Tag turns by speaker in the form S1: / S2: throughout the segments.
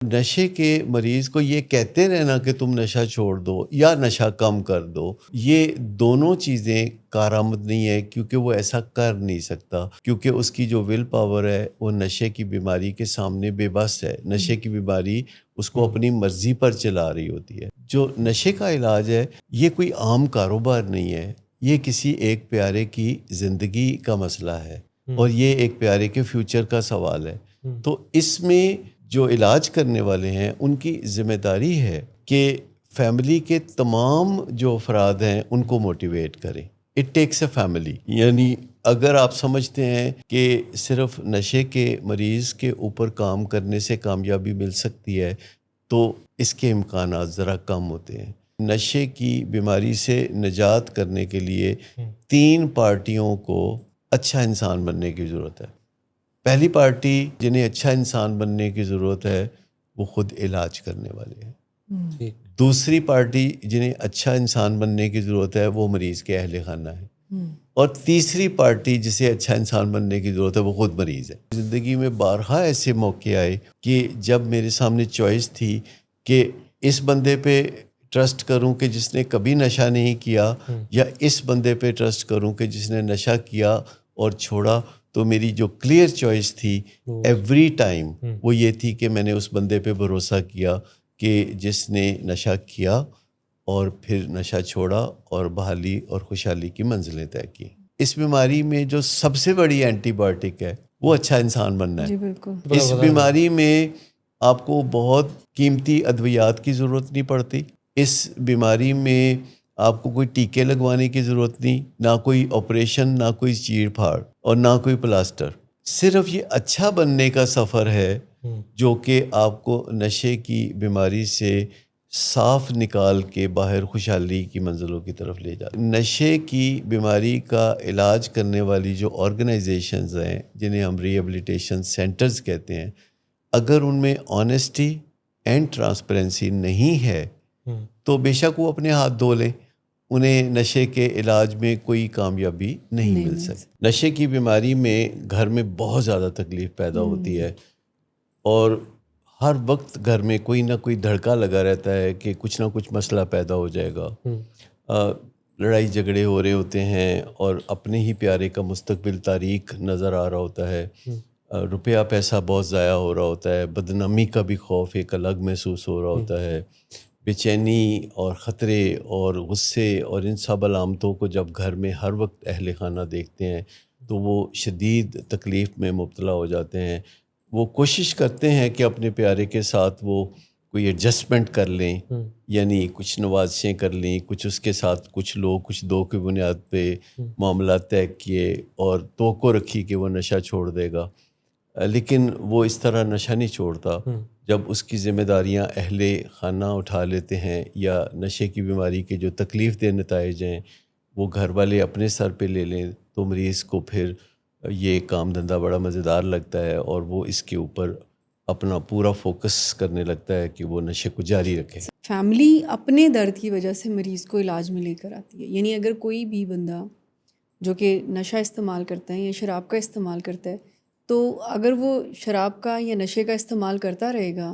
S1: نشے کے مریض کو یہ کہتے رہنا کہ تم نشہ چھوڑ دو یا نشہ کم کر دو، یہ دونوں چیزیں کارآمد نہیں ہے، کیونکہ وہ ایسا کر نہیں سکتا، کیونکہ اس کی جو ول پاور ہے وہ نشے کی بیماری کے سامنے بے بس ہے۔ نشے کی بیماری اس کو اپنی مرضی پر چلا رہی ہوتی ہے۔ جو نشے کا علاج ہے یہ کوئی عام کاروبار نہیں ہے، یہ کسی ایک پیارے کی زندگی کا مسئلہ ہے، اور یہ ایک پیارے کے فیوچر کا سوال ہے۔ تو اس میں جو علاج کرنے والے ہیں ان کی ذمہ داری ہے کہ فیملی کے تمام جو افراد ہیں ان کو موٹیویٹ کریں۔ اٹ ٹیکس اے فیملی، یعنی اگر آپ سمجھتے ہیں کہ صرف نشے کے مریض کے اوپر کام کرنے سے کامیابی مل سکتی ہے تو اس کے امکانات ذرا کم ہوتے ہیں۔ نشے کی بیماری سے نجات کرنے کے لیے 3 پارٹیوں کو اچھا انسان بننے کی ضرورت ہے۔ پہلی پارٹی جنہیں اچھا انسان بننے کی ضرورت ہے وہ خود علاج کرنے والے ہیں۔ دوسری پارٹی جنہیں اچھا انسان بننے کی ضرورت ہے وہ مریض کے اہل خانہ ہے، اور تیسری پارٹی جسے اچھا انسان بننے کی ضرورت ہے وہ خود مریض ہے۔ زندگی میں بارہا ایسے موقع آئے کہ جب میرے سامنے چوائس تھی کہ اس بندے پہ ٹرسٹ کروں کہ جس نے کبھی نشہ نہیں کیا، یا اس بندے پہ ٹرسٹ کروں کہ جس نے نشہ کیا اور چھوڑا، تو میری جو کلیئر چوائس تھی ایوری ٹائم وہ یہ تھی کہ میں نے اس بندے پہ بھروسہ کیا کہ جس نے نشہ کیا اور پھر نشہ چھوڑا اور بحالی اور خوشحالی کی منزلیں طے کی۔ اس بیماری میں جو سب سے بڑی اینٹی بایوٹک ہے وہ اچھا انسان بننا ہے۔ اس بیماری میں آپ کو بہت قیمتی ادویات کی ضرورت نہیں پڑتی، اس بیماری میں آپ کو کوئی ٹیکے لگوانے کی ضرورت نہیں، نہ کوئی آپریشن، نہ کوئی چیر پھاڑ اور نہ کوئی پلاسٹر۔ صرف یہ اچھا بننے کا سفر ہے جو کہ آپ کو نشے کی بیماری سے صاف نکال کے باہر خوشحالی کی منزلوں کی طرف لے جاتا ہے۔ نشے کی بیماری کا علاج کرنے والی جو آرگنائزیشنز ہیں جنہیں ہم ریہیبلیٹیشن سینٹرز کہتے ہیں، اگر ان میں آنیسٹی اینڈ ٹرانسپیرنسی نہیں ہے تو بے شک وہ اپنے ہاتھ دھو لیں، انہیں نشے کے علاج میں کوئی کامیابی نہیں مل سکتی۔ نشے کی بیماری میں گھر میں بہت زیادہ تکلیف پیدا ہوتی ہے، اور ہر وقت گھر میں کوئی نہ کوئی دھڑکا لگا رہتا ہے کہ کچھ نہ کچھ مسئلہ پیدا ہو جائے گا۔ لڑائی جھگڑے ہو رہے ہوتے ہیں اور اپنے ہی پیارے کا مستقبل تاریک نظر آ رہا ہوتا ہے، روپیہ پیسہ بہت ضائع ہو رہا ہوتا ہے، بدنامی کا بھی خوف ایک الگ محسوس ہو رہا ہوتا ہے، بے چینی اور خطرے اور غصے اور ان سب علامتوں کو جب گھر میں ہر وقت اہل خانہ دیکھتے ہیں تو وہ شدید تکلیف میں مبتلا ہو جاتے ہیں۔ وہ کوشش کرتے ہیں کہ اپنے پیارے کے ساتھ وہ کوئی ایڈجسٹمنٹ کر لیں، یعنی کچھ نوازشیں کر لیں، کچھ اس کے ساتھ کچھ لوگ کچھ دو کی بنیاد پہ معاملات طے کیے اور توقع رکھی کہ وہ نشہ چھوڑ دے گا، لیکن وہ اس طرح نشہ نہیں چھوڑتا۔ جب اس کی ذمہ داریاں اہل خانہ اٹھا لیتے ہیں یا نشے کی بیماری کے جو تکلیف دہ نتائج ہیں وہ گھر والے اپنے سر پہ لے لیں تو مریض کو پھر یہ کام دھندہ بڑا مزیدار لگتا ہے، اور وہ اس کے اوپر اپنا پورا فوکس کرنے لگتا ہے کہ وہ نشے کو جاری رکھے۔
S2: فیملی اپنے درد کی وجہ سے مریض کو علاج میں لے کر آتی ہے، یعنی اگر کوئی بھی بندہ جو کہ نشہ استعمال کرتا ہے یا شراب کا استعمال کرتا ہے، تو اگر وہ شراب کا یا نشے کا استعمال کرتا رہے گا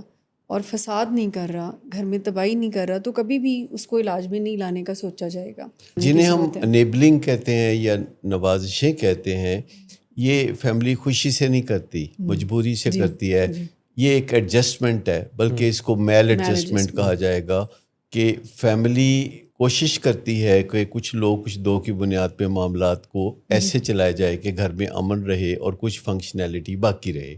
S2: اور فساد نہیں کر رہا، گھر میں تباہی نہیں کر رہا، تو کبھی بھی اس کو علاج میں نہیں لانے کا سوچا جائے گا۔
S1: جنہیں ہم انیبلنگ کہتے ہیں یا نوازشیں کہتے ہیں، یہ فیملی خوشی سے نہیں کرتی، مجبوری سے کرتی ہے۔ یہ ایک ایڈجسٹمنٹ ہے، بلکہ اس کو میل ایڈجسٹمنٹ کہا جائے گا، کہ فیملی کوشش کرتی ہے کہ کچھ لوگ کچھ دو کی بنیاد پہ معاملات کو ایسے چلائے جائے کہ گھر میں امن رہے اور کچھ فنکشنالٹی باقی رہے۔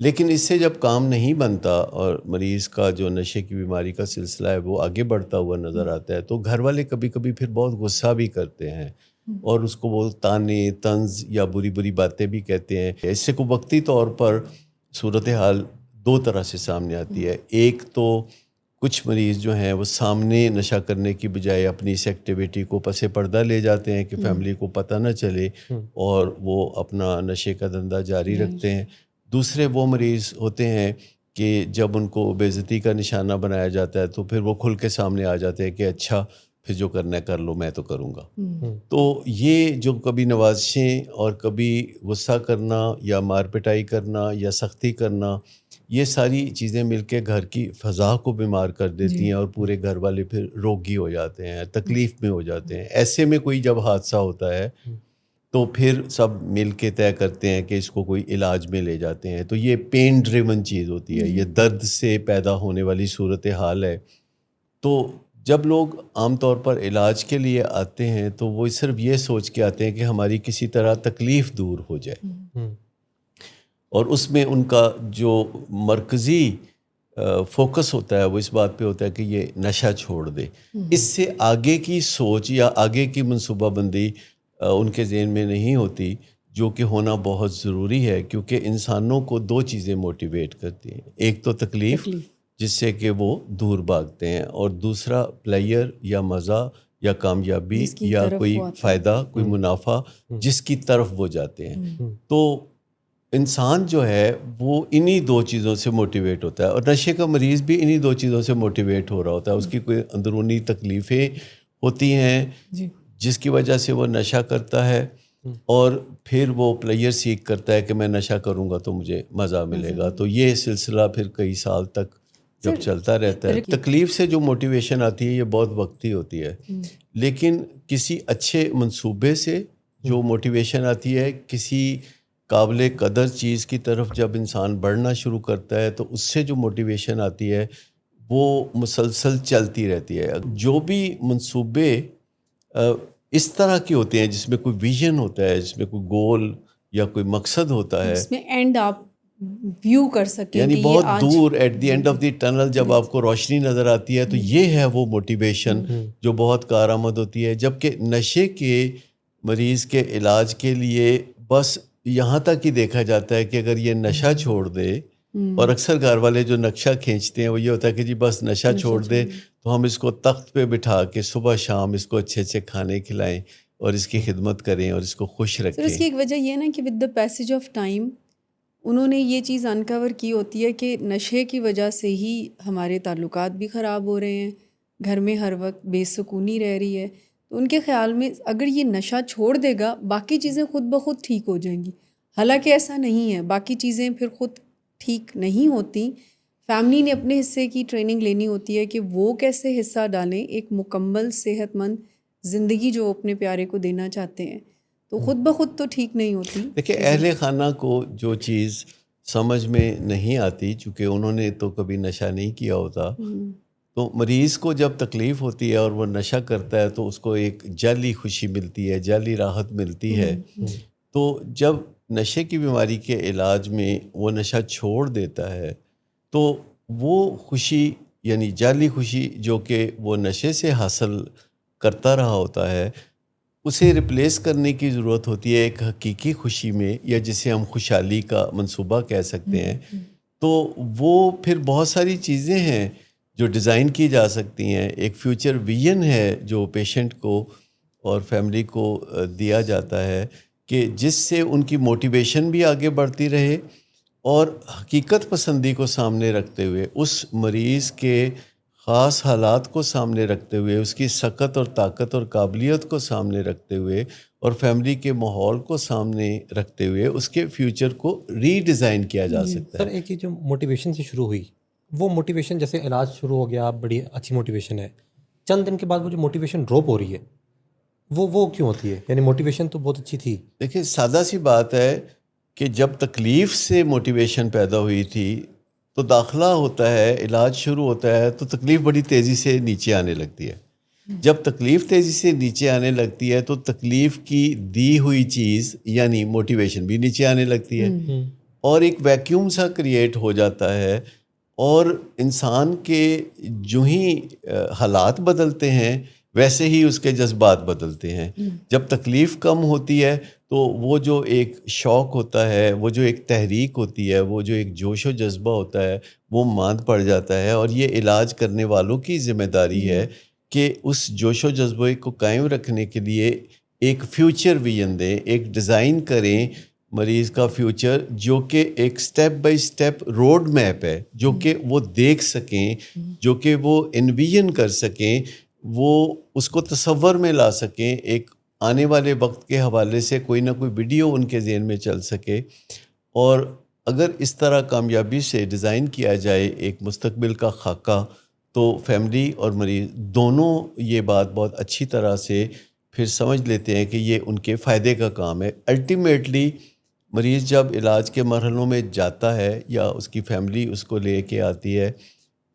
S1: لیکن اس سے جب کام نہیں بنتا اور مریض کا جو نشے کی بیماری کا سلسلہ ہے وہ آگے بڑھتا ہوا نظر آتا ہے، تو گھر والے کبھی کبھی پھر بہت غصہ بھی کرتے ہیں اور اس کو وہ تانے طنز یا بری بری باتیں بھی کہتے ہیں۔ اس سے کو وقتی طور پر صورتحال 2 طرح سے سامنے آتی ہے۔ ایک تو کچھ مریض جو ہیں وہ سامنے نشہ کرنے کی بجائے اپنی اس ایکٹیویٹی کو پس پردہ لے جاتے ہیں کہ فیملی کو پتہ نہ چلے، اور وہ اپنا نشے کا دھندا جاری رکھتے ہیں۔ دوسرے وہ مریض ہوتے ہیں کہ جب ان کو بے عزتی کا نشانہ بنایا جاتا ہے تو پھر وہ کھل کے سامنے آ جاتے ہیں کہ اچھا پھر جو کرنا ہے کر لو، میں تو کروں گا۔ تو یہ جو کبھی نوازشیں اور کبھی غصہ کرنا یا مار پٹائی کرنا یا سختی کرنا، یہ ساری چیزیں مل کے گھر کی فضا کو بیمار کر دیتی ہیں اور پورے گھر والے پھر روگی ہو جاتے ہیں, تکلیف میں ہو جاتے ہیں. ایسے میں کوئی جب حادثہ ہوتا ہے تو پھر سب مل کے طے کرتے ہیں کہ اس کو کوئی علاج میں لے جاتے ہیں. تو یہ پین ڈریون چیز ہوتی ہے, یہ درد سے پیدا ہونے والی صورتحال ہے. تو جب لوگ عام طور پر علاج کے لیے آتے ہیں تو وہ صرف یہ سوچ کے آتے ہیں کہ ہماری کسی طرح تکلیف دور ہو جائے, اور اس میں ان کا جو مرکزی فوکس ہوتا ہے وہ اس بات پہ ہوتا ہے کہ یہ نشہ چھوڑ دے. اس سے آگے کی سوچ یا آگے کی منصوبہ بندی ان کے ذہن میں نہیں ہوتی, جو کہ ہونا بہت ضروری ہے, کیونکہ انسانوں کو دو چیزیں موٹیویٹ کرتی ہیں. ایک تو تکلیف جس سے کہ وہ دور بھاگتے ہیں, اور دوسرا پلیئر یا مزہ یا کامیابی یا کوئی فائدہ, کوئی منافع جس کی طرف وہ جاتے ہیں. تو انسان جو ہے وہ انہی دو چیزوں سے موٹیویٹ ہوتا ہے, اور نشے کا مریض بھی انہی دو چیزوں سے موٹیویٹ ہو رہا ہوتا ہے. اس کی کوئی اندرونی تکلیفیں ہوتی ہیں جس کی وجہ سے وہ نشہ کرتا ہے, اور پھر وہ پلیئر سیکھ کرتا ہے کہ میں نشہ کروں گا تو مجھے مزہ ملے گا. تو یہ سلسلہ پھر کئی سال تک جب چلتا رہتا ہے. تکلیف سے جو موٹیویشن آتی ہے یہ بہت وقتی ہوتی ہے, لیکن کسی اچھے منصوبے سے جو موٹیویشن آتی ہے, کسی قابل قدر چیز کی طرف جب انسان بڑھنا شروع کرتا ہے تو اس سے جو موٹیویشن آتی ہے وہ مسلسل چلتی رہتی ہے. جو بھی منصوبے اس طرح کے ہوتے ہیں جس میں کوئی ویژن ہوتا ہے, جس میں کوئی گول یا کوئی مقصد ہوتا ہے,
S2: جس میں اینڈ آپ ویو کر سکیں,
S1: یعنی بہت دور at the end of the tunnel جب آپ کو روشنی نظر آتی ہے, تو یہ ہے وہ موٹیویشن جو بہت کارآمد ہوتی ہے. جبکہ نشے کے مریض کے علاج کے لیے بس یہاں تک ہی دیکھا جاتا ہے کہ اگر یہ نشہ چھوڑ دے, اور اکثر گھر والے جو نقشہ کھینچتے ہیں وہ یہ ہوتا ہے کہ جی بس نشہ چھوڑ دے تو ہم اس کو تخت پہ بٹھا کے صبح شام اس کو اچھے اچھے کھانے کھلائیں اور اس کی خدمت کریں اور اس کو خوش رکھیں.
S2: اس کی ایک وجہ یہ ہے نا کہ with the passage of time انہوں نے یہ چیز انکور کی ہوتی ہے کہ نشے کی وجہ سے ہی ہمارے تعلقات بھی خراب ہو رہے ہیں, گھر میں ہر وقت بے سکونی رہ رہی ہے. تو ان کے خیال میں اگر یہ نشہ چھوڑ دے گا باقی چیزیں خود بخود ٹھیک ہو جائیں گی, حالانکہ ایسا نہیں ہے. باقی چیزیں پھر خود ٹھیک نہیں ہوتی. فیملی نے اپنے حصے کی ٹریننگ لینی ہوتی ہے کہ وہ کیسے حصہ ڈالیں ایک مکمل صحت مند زندگی جو اپنے پیارے کو دینا چاہتے ہیں. تو خود بخود تو ٹھیک نہیں ہوتی.
S1: دیکھیں اہل خانہ کو جو چیز سمجھ میں نہیں آتی, چونکہ انہوں نے تو کبھی نشہ نہیں کیا ہوتا, تو مریض کو جب تکلیف ہوتی ہے اور وہ نشہ کرتا ہے تو اس کو ایک جعلی خوشی ملتی ہے, جعلی راحت ملتی ہے. تو جب نشے کی بیماری کے علاج میں وہ نشہ چھوڑ دیتا ہے تو وہ خوشی یعنی جعلی خوشی جو کہ وہ نشے سے حاصل کرتا رہا ہوتا ہے, اسے ریپلیس کرنے کی ضرورت ہوتی ہے ایک حقیقی خوشی میں, یا جسے ہم خوشحالی کا منصوبہ کہہ سکتے ہیں. تو وہ پھر بہت ساری چیزیں ہیں جو ڈیزائن کی جا سکتی ہیں. ایک فیوچر ویژن ہے جو پیشنٹ کو اور فیملی کو دیا جاتا ہے کہ جس سے ان کی موٹیویشن بھی آگے بڑھتی رہے, اور حقیقت پسندی کو سامنے رکھتے ہوئے, اس مریض کے خاص حالات کو سامنے رکھتے ہوئے, اس کی سکت اور طاقت اور قابلیت کو سامنے رکھتے ہوئے, اور فیملی کے ماحول کو سامنے رکھتے ہوئے اس کے فیوچر کو ری ڈیزائن کیا جا سکتا ہے.
S3: سر ایک یہ جو موٹیویشن سے شروع ہوئی, وہ موٹیویشن جیسے علاج شروع ہو گیا, بڑی اچھی موٹیویشن ہے, چند دن کے بعد وہ جو موٹیویشن ڈراپ ہو رہی ہے وہ کیوں ہوتی ہے؟ یعنی موٹیویشن تو بہت اچھی تھی.
S1: دیکھیں سادہ سی بات ہے کہ جب تکلیف سے موٹیویشن پیدا ہوئی تھی تو داخلہ ہوتا ہے, علاج شروع ہوتا ہے تو تکلیف بڑی تیزی سے نیچے آنے لگتی ہے. جب تکلیف تیزی سے نیچے آنے لگتی ہے تو تکلیف کی دی ہوئی چیز یعنی موٹیویشن بھی نیچے آنے لگتی ہے, اور ایک ویکیوم سا کریٹ ہو جاتا ہے, اور انسان کے جو ہی حالات بدلتے ہیں ویسے ہی اس کے جذبات بدلتے ہیں. جب تکلیف کم ہوتی ہے تو وہ جو ایک شوق ہوتا ہے, وہ جو ایک تحریک ہوتی ہے, وہ جو ایک جوش و جذبہ ہوتا ہے وہ ماند پڑ جاتا ہے. اور یہ علاج کرنے والوں کی ذمہ داری ہے کہ اس جوش و جذبے کو قائم رکھنے کے لیے ایک فیوچر ویژن دیں, ایک ڈیزائن کریں مریض کا فیوچر, جو کہ ایک step by step road map ہے, جو کہ وہ دیکھ سکیں, جو کہ وہ انویژن کر سکیں, وہ اس کو تصور میں لا سکیں. ایک آنے والے وقت کے حوالے سے کوئی نہ کوئی ویڈیو ان کے ذہن میں چل سکے, اور اگر اس طرح کامیابی سے ڈیزائن کیا جائے ایک مستقبل کا خاکہ تو فیملی اور مریض دونوں یہ بات بہت اچھی طرح سے پھر سمجھ لیتے ہیں کہ یہ ان کے فائدے کا کام ہے. الٹیمیٹلی مریض جب علاج کے مرحلوں میں جاتا ہے یا اس کی فیملی اس کو لے کے آتی ہے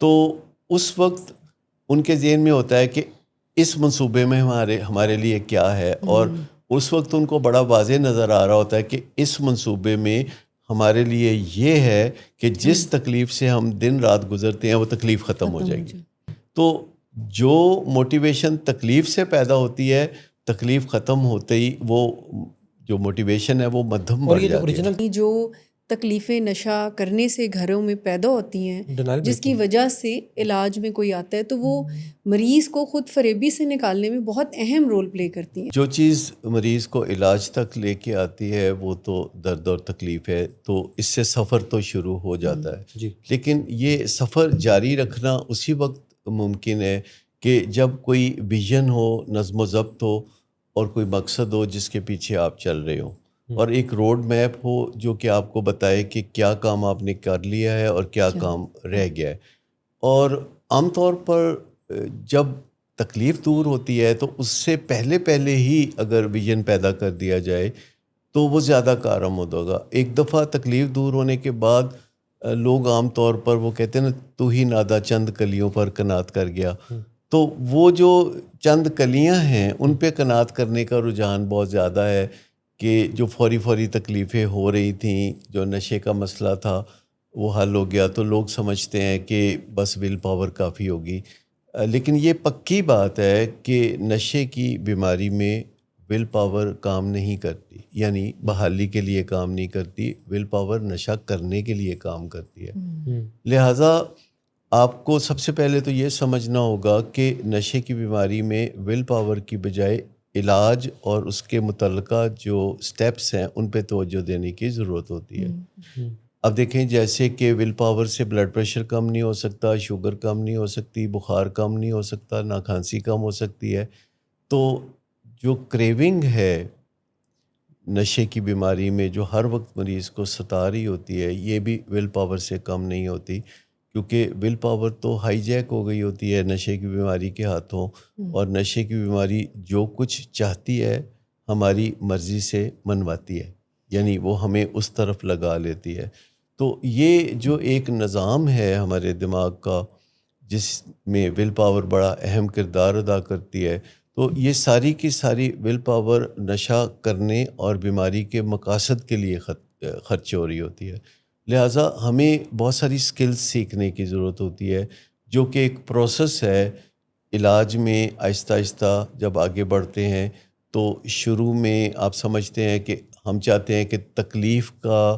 S1: تو اس وقت ان کے ذہن میں ہوتا ہے کہ اس منصوبے میں ہمارے لیے کیا ہے, اور اس وقت ان کو بڑا واضح نظر آ رہا ہوتا ہے کہ اس منصوبے میں ہمارے لیے یہ ہے کہ جس تکلیف سے ہم دن رات گزرتے ہیں وہ تکلیف ختم ہو جائے گی. تو جو موٹیویشن تکلیف سے پیدا ہوتی ہے, تکلیف ختم ہوتے ہی وہ جو موٹیویشن ہے وہ مدھم بڑھ جاتی ہے.
S2: جو تکلیفیں نشہ کرنے سے گھروں میں پیدا ہوتی ہیں جس کی وجہ سے علاج میں کوئی آتا ہے تو وہ مریض کو خود فریبی سے نکالنے میں بہت اہم رول پلے کرتی ہیں.
S1: جو چیز مریض کو علاج تک لے کے آتی ہے وہ تو درد اور تکلیف ہے, تو اس سے سفر تو شروع ہو جاتا ہے
S3: جی.
S1: لیکن یہ سفر جاری رکھنا اسی وقت ممکن ہے کہ جب کوئی ویژن ہو, نظم و ضبط ہو اور کوئی مقصد ہو جس کے پیچھے آپ چل رہے ہو, اور ایک روڈ میپ ہو جو کہ آپ کو بتائے کہ کیا کام آپ نے کر لیا ہے اور کیا کام رہ گیا ہے. اور عام طور پر جب تکلیف دور ہوتی ہے تو اس سے پہلے ہی اگر ویژن پیدا کر دیا جائے تو وہ زیادہ کارآمد ہوگا. ایک دفعہ تکلیف دور ہونے کے بعد لوگ عام طور پر وہ کہتے ہیں نا, تو ہی نادا چند کلیوں پر قناعت کر گیا, تو وہ جو چند کلیاں ہیں ان پہ قناعت کرنے کا رجحان بہت زیادہ ہے کہ جو فوری تکلیفیں ہو رہی تھیں, جو نشے کا مسئلہ تھا وہ حل ہو گیا تو لوگ سمجھتے ہیں کہ بس ول پاور کافی ہوگی. لیکن یہ پکی بات ہے کہ نشے کی بیماری میں ول پاور کام نہیں کرتی, یعنی بحالی کے لیے کام نہیں کرتی, ول پاور نشہ کرنے کے لیے کام کرتی ہے. لہٰذا آپ کو سب سے پہلے تو یہ سمجھنا ہوگا کہ نشے کی بیماری میں ول پاور کی بجائے علاج اور اس کے متعلقہ جو سٹیپس ہیں ان پہ توجہ دینے کی ضرورت ہوتی ہے. اب دیکھیں جیسے کہ ول پاور سے بلڈ پریشر کم نہیں ہو سکتا, شوگر کم نہیں ہو سکتی, بخار کم نہیں ہو سکتا, نہ کھانسی کم ہو سکتی ہے. تو جو کریونگ ہے نشے کی بیماری میں جو ہر وقت مریض کو ستا رہی ہوتی ہے, یہ بھی ول پاور سے کم نہیں ہوتی, کیونکہ ول پاور تو ہائی جیک ہو گئی ہوتی ہے نشے کی بیماری کے ہاتھوں, اور نشے کی بیماری جو کچھ چاہتی ہے ہماری مرضی سے منواتی ہے, یعنی وہ ہمیں اس طرف لگا لیتی ہے. تو یہ جو ایک نظام ہے ہمارے دماغ کا جس میں ول پاور بڑا اہم کردار ادا کرتی ہے, تو یہ ساری کی ساری ول پاور نشہ کرنے اور بیماری کے مقاصد کے لیے خرچ ہو رہی ہوتی ہے. لہٰذا ہمیں بہت ساری سکلز سیکھنے کی ضرورت ہوتی ہے جو کہ ایک پروسیس ہے. علاج میں آہستہ آہستہ جب آگے بڑھتے ہیں تو شروع میں آپ سمجھتے ہیں کہ ہم چاہتے ہیں کہ تکلیف کا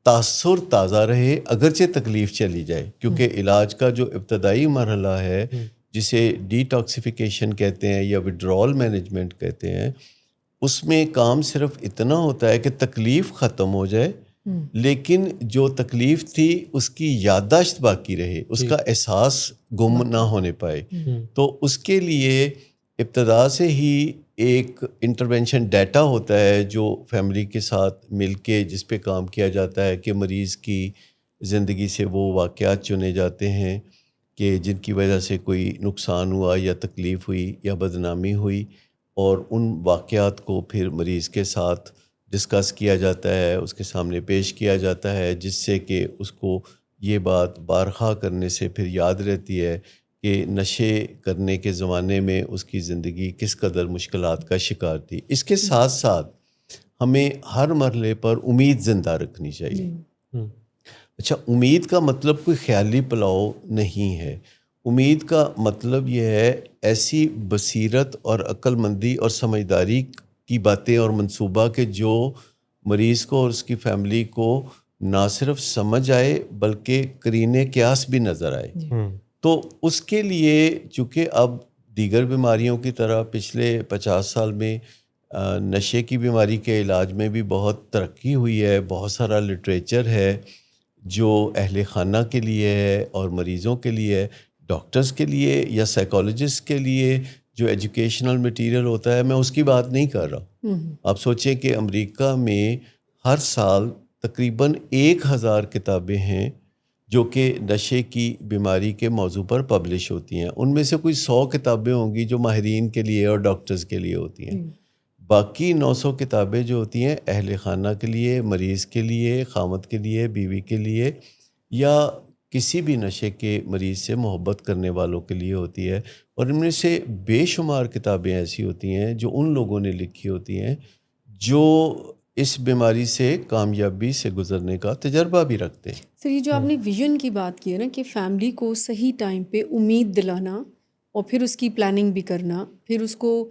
S1: تاثر تازہ رہے اگرچہ تکلیف چلی جائے, کیونکہ علاج کا جو ابتدائی مرحلہ ہے جسے ڈی ٹاکسیفیکیشن کہتے ہیں یا وڈرول مینجمنٹ کہتے ہیں, اس میں کام صرف اتنا ہوتا ہے کہ تکلیف ختم ہو جائے لیکن جو تکلیف تھی اس کی یادداشت باقی رہے, اس کا احساس گم نہ ہونے پائے. تو اس کے لیے ابتدا سے ہی ایک انٹرونشن ڈیٹا ہوتا ہے جو فیملی کے ساتھ مل کے جس پہ کام کیا جاتا ہے کہ مریض کی زندگی سے وہ واقعات چنے جاتے ہیں کہ جن کی وجہ سے کوئی نقصان ہوا یا تکلیف ہوئی یا بدنامی ہوئی, اور ان واقعات کو پھر مریض کے ساتھ ڈسکس کیا جاتا ہے, اس کے سامنے پیش کیا جاتا ہے, جس سے کہ اس کو یہ بات بارہا کرنے سے پھر یاد رہتی ہے کہ نشے کرنے کے زمانے میں اس کی زندگی کس قدر مشکلات کا شکار تھی. اس کے ساتھ ساتھ ہمیں ہر مرحلے پر امید زندہ رکھنی چاہیے. اچھا, امید کا مطلب کوئی خیالی پلاؤ نہیں ہے. امید کا مطلب یہ ہے ایسی بصیرت اور عقل مندی اور سمجھداری کی باتیں اور منصوبہ کہ جو مریض کو اور اس کی فیملی کو نہ صرف سمجھ آئے بلکہ قرینِ قیاس بھی نظر آئے. تو اس کے لیے چونکہ اب دیگر بیماریوں کی طرح پچھلے 50 سال میں نشے کی بیماری کے علاج میں بھی بہت ترقی ہوئی ہے, بہت سارا لٹریچر ہے جو اہل خانہ کے لیے ہے اور مریضوں کے لیے ہے. ڈاکٹرز کے لیے یا سائیکالوجسٹ کے لیے جو ایجوکیشنل مٹیریل ہوتا ہے میں اس کی بات نہیں کر رہا. آپ سوچیں کہ امریکہ میں ہر سال تقریباً 1000 کتابیں ہیں جو کہ نشے کی بیماری کے موضوع پر پبلش ہوتی ہیں. ان میں سے کوئی 100 کتابیں ہوں گی جو ماہرین کے لیے اور ڈاکٹرز کے لیے ہوتی ہیں. باقی 900 کتابیں جو ہوتی ہیں اہل خانہ کے لیے، مریض کے لیے، خامد کے لیے، بیوی کے لیے، یا کسی بھی نشے کے مریض سے محبت کرنے والوں کے لیے ہوتی ہے. اور ان میں سے بے شمار کتابیں ایسی ہوتی ہیں جو ان لوگوں نے لکھی ہوتی ہیں جو اس بیماری سے کامیابی سے گزرنے کا تجربہ بھی رکھتے ہیں.
S2: سر یہ جو آپ نے ویژن کی بات کی ہے نا کہ فیملی کو صحیح ٹائم پہ امید دلانا اور پھر اس کی پلاننگ بھی کرنا، پھر اس کو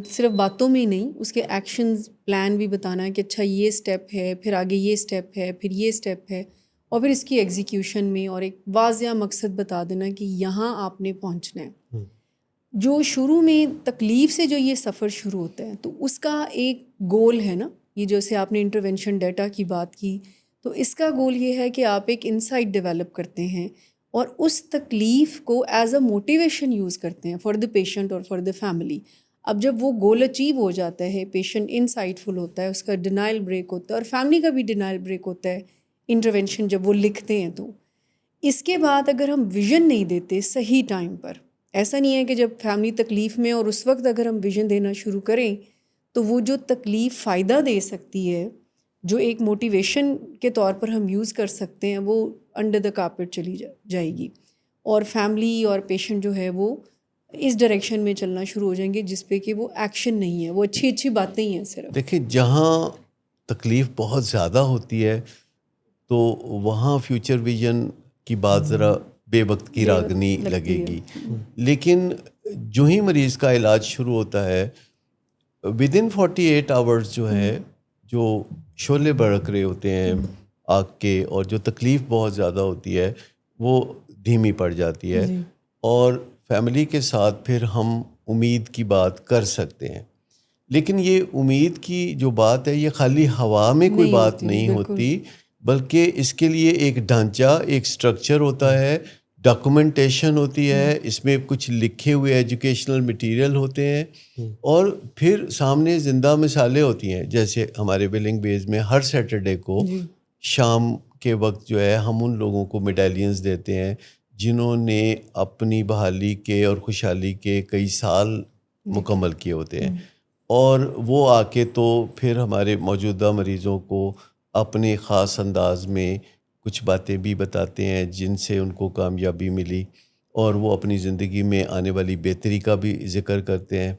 S2: صرف باتوں میں ہی نہیں، اس کے ایکشنز پلان بھی بتانا کہ اچھا یہ سٹیپ ہے، پھر آگے یہ سٹیپ ہے، پھر یہ سٹیپ ہے، اور پھر اس کی ایگزیکیوشن میں اور ایک واضح مقصد بتا دینا کہ یہاں آپ نے پہنچنا ہے. جو شروع میں تکلیف سے جو یہ سفر شروع ہوتا ہے تو اس کا ایک گول ہے نا، یہ جیسے آپ نے انٹرونشن ڈیٹا کی بات کی، تو اس کا گول یہ ہے کہ آپ ایک انسائٹ ڈیولپ کرتے ہیں اور اس تکلیف کو ایز اے موٹیویشن یوز کرتے ہیں فار دا پیشنٹ اور فار دا فیملی. اب جب وہ گول اچیو ہو جاتا ہے، پیشنٹ انسائٹ فل ہوتا ہے، اس کا ڈینائل بریک ہوتا ہے اور فیملی کا بھی ڈینائل بریک ہوتا ہے انٹرونشن جب وہ لکھتے ہیں. تو اس کے بعد اگر ہم ویژن نہیں دیتے صحیح ٹائم پر، ایسا نہیں ہے کہ جب فیملی تکلیف میں اور اس وقت اگر ہم ویژن دینا شروع کریں تو وہ جو تکلیف فائدہ دے سکتی ہے، جو ایک موٹیویشن کے طور پر ہم یوز کر سکتے ہیں، وہ انڈر دا کارپیٹ چلی جائے گی اور فیملی اور پیشنٹ جو ہے وہ اس ڈائریکشن میں چلنا شروع ہو جائیں گے جس پہ کہ وہ ایکشن نہیں ہے، وہ اچھی اچھی باتیں ہی ہیں صرف.
S1: دیکھیں جہاں تکلیف بہت زیادہ ہوتی ہے تو وہاں فیوچر ویژن کی بات ذرا بے وقت کی راگنی لگے گی. لیکن جو ہی مریض کا علاج شروع ہوتا ہے ود ان 48 آورس جو ہے، جو شعلے بھڑک رہے ہوتے ہیں آگ کے اور جو تکلیف بہت زیادہ ہوتی ہے وہ دھیمی پڑ جاتی ہے اور فیملی کے ساتھ پھر ہم امید کی بات کر سکتے ہیں. لیکن یہ امید کی جو بات ہے یہ خالی ہوا میں کوئی بات نہیں ہوتی، بلکہ اس کے لیے ایک ڈھانچہ، ایک سٹرکچر ہوتا ہے، ڈاکومنٹیشن ہوتی ہے، اس میں کچھ لکھے ہوئے ایجوکیشنل مٹیریل ہوتے ہیں اور پھر سامنے زندہ مثالیں ہوتی ہیں. جیسے ہمارے ولنگ بیز میں ہر سیٹرڈے کو شام کے وقت جو ہے ہم ان لوگوں کو میڈالینز دیتے ہیں جنہوں نے اپنی بحالی کے اور خوشحالی کے کئی سال مکمل کیے ہوتے ہیں، اور وہ آ کے تو پھر ہمارے موجودہ مریضوں کو اپنے خاص انداز میں کچھ باتیں بھی بتاتے ہیں جن سے ان کو کامیابی ملی اور وہ اپنی زندگی میں آنے والی بہتری کا بھی ذکر کرتے ہیں.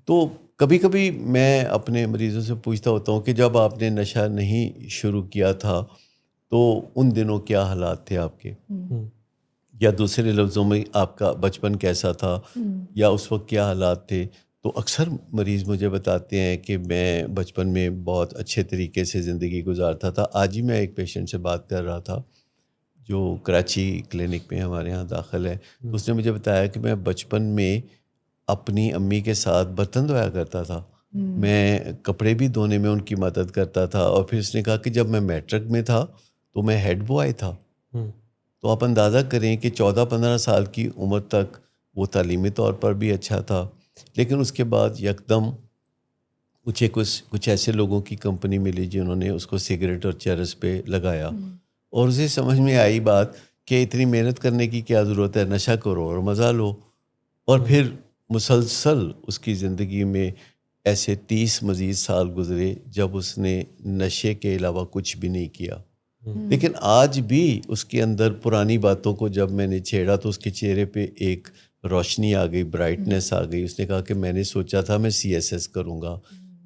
S1: تو کبھی کبھی میں اپنے مریضوں سے پوچھتا ہوتا ہوں کہ جب آپ نے نشہ نہیں شروع کیا تھا تو ان دنوں کیا حالات تھے آپ کے، یا دوسرے لفظوں میں آپ کا بچپن کیسا تھا، یا اس وقت کیا حالات تھے. تو اکثر مریض مجھے بتاتے ہیں کہ میں بچپن میں بہت اچھے طریقے سے زندگی گزارتا تھا. آج ہی میں ایک پیشنٹ سے بات کر رہا تھا جو کراچی کلینک میں ہمارے ہاں داخل ہے. اس نے مجھے بتایا کہ میں بچپن میں اپنی امی کے ساتھ برتن دھویا کرتا تھا، میں کپڑے بھی دھونے میں ان کی مدد کرتا تھا. اور پھر اس نے کہا کہ جب میں میٹرک میں تھا تو میں ہیڈ بوائے تھا. تو آپ اندازہ کریں کہ 14-15 سال کی عمر تک وہ تعلیمی طور پر بھی اچھا تھا، لیکن اس کے بعد یکدم مجھے کچھ ایسے لوگوں کی کمپنی ملی جنہوں نے اس کو سگریٹ اور چرس پہ لگایا اور اسے سمجھ میں آئی بات کہ اتنی محنت کرنے کی کیا ضرورت ہے، نشہ کرو اور مزہ لو. اور پھر مسلسل اس کی زندگی میں ایسے 30 مزید سال گزرے جب اس نے نشے کے علاوہ کچھ بھی نہیں کیا. لیکن آج بھی اس کے اندر پرانی باتوں کو جب میں نے چھیڑا تو اس کے چہرے پہ ایک روشنی آ گئی، برائٹنس آ گئی. اس نے کہا کہ میں نے سوچا تھا میں CSS کروں گا،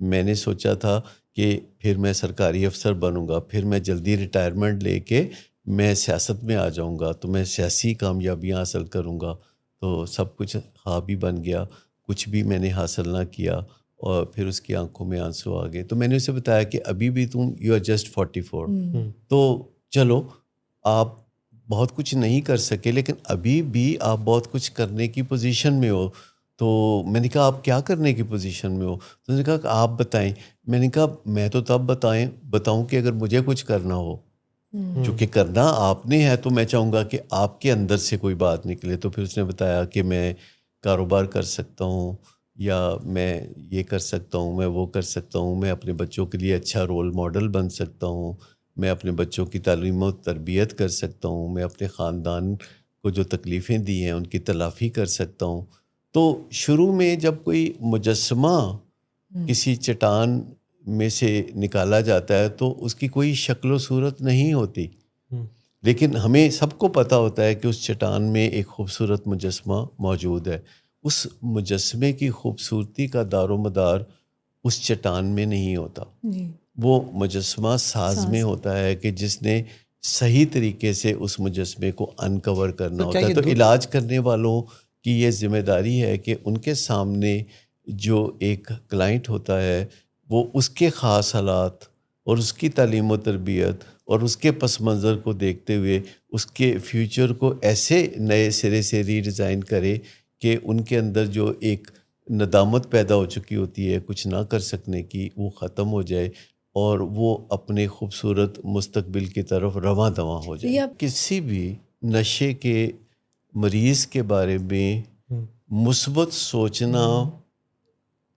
S1: میں نے سوچا تھا کہ پھر میں سرکاری افسر بنوں گا، پھر میں جلدی ریٹائرمنٹ لے کے میں سیاست میں آ جاؤں گا تو میں سیاسی کامیابیاں حاصل کروں گا. تو سب کچھ خواب ہی بن گیا، کچھ بھی میں نے حاصل نہ کیا اور پھر اس کی آنکھوں میں آنسو آ گئے. تو میں نے اسے بتایا کہ ابھی بھی تم یو آر جسٹ 44، تو چلو آپ بہت کچھ نہیں کر سکے لیکن ابھی بھی آپ بہت کچھ کرنے کی پوزیشن میں ہو. تو میں نے کہا آپ کیا کرنے کی پوزیشن میں ہو؟ تو اس نے کہا کہ آپ بتائیں. میں نے کہا میں تو تب بتاؤں کہ اگر مجھے کچھ کرنا ہو، چونکہ کرنا آپ نے ہے تو میں چاہوں گا کہ آپ کے اندر سے کوئی بات نکلے. تو پھر اس نے بتایا کہ میں کاروبار کر سکتا ہوں، یا میں یہ کر سکتا ہوں، میں وہ کر سکتا ہوں، میں اپنے بچوں کے لیے اچھا رول ماڈل بن سکتا ہوں، میں اپنے بچوں کی تعلیم و تربیت کر سکتا ہوں، میں اپنے خاندان کو جو تکلیفیں دی ہیں ان کی تلافی کر سکتا ہوں. تو شروع میں جب کوئی مجسمہ کسی چٹان میں سے نکالا جاتا ہے تو اس کی کوئی شکل و صورت نہیں ہوتی، لیکن ہمیں سب کو پتہ ہوتا ہے کہ اس چٹان میں ایک خوبصورت مجسمہ موجود ہے. اس مجسمے کی خوبصورتی کا دار و مدار اس چٹان میں نہیں ہوتا،
S2: جی
S1: وہ مجسمہ ساز میں ہوتا ہے کہ جس نے صحیح طریقے سے اس مجسمے کو انکور کرنا ہوتا ہے. تو علاج کرنے والوں کی یہ ذمہ داری ہے کہ ان کے سامنے جو ایک کلائنٹ ہوتا ہے وہ اس کے خاص حالات اور اس کی تعلیم و تربیت اور اس کے پس منظر کو دیکھتے ہوئے اس کے فیوچر کو ایسے نئے سرے سے ری ڈیزائن کرے کہ ان کے اندر جو ایک ندامت پیدا ہو چکی ہوتی ہے کچھ نہ کر سکنے کی، وہ ختم ہو جائے اور وہ اپنے خوبصورت مستقبل کی طرف رواں دواں ہو جائے. کسی بھی نشے کے مریض کے بارے میں مثبت سوچنا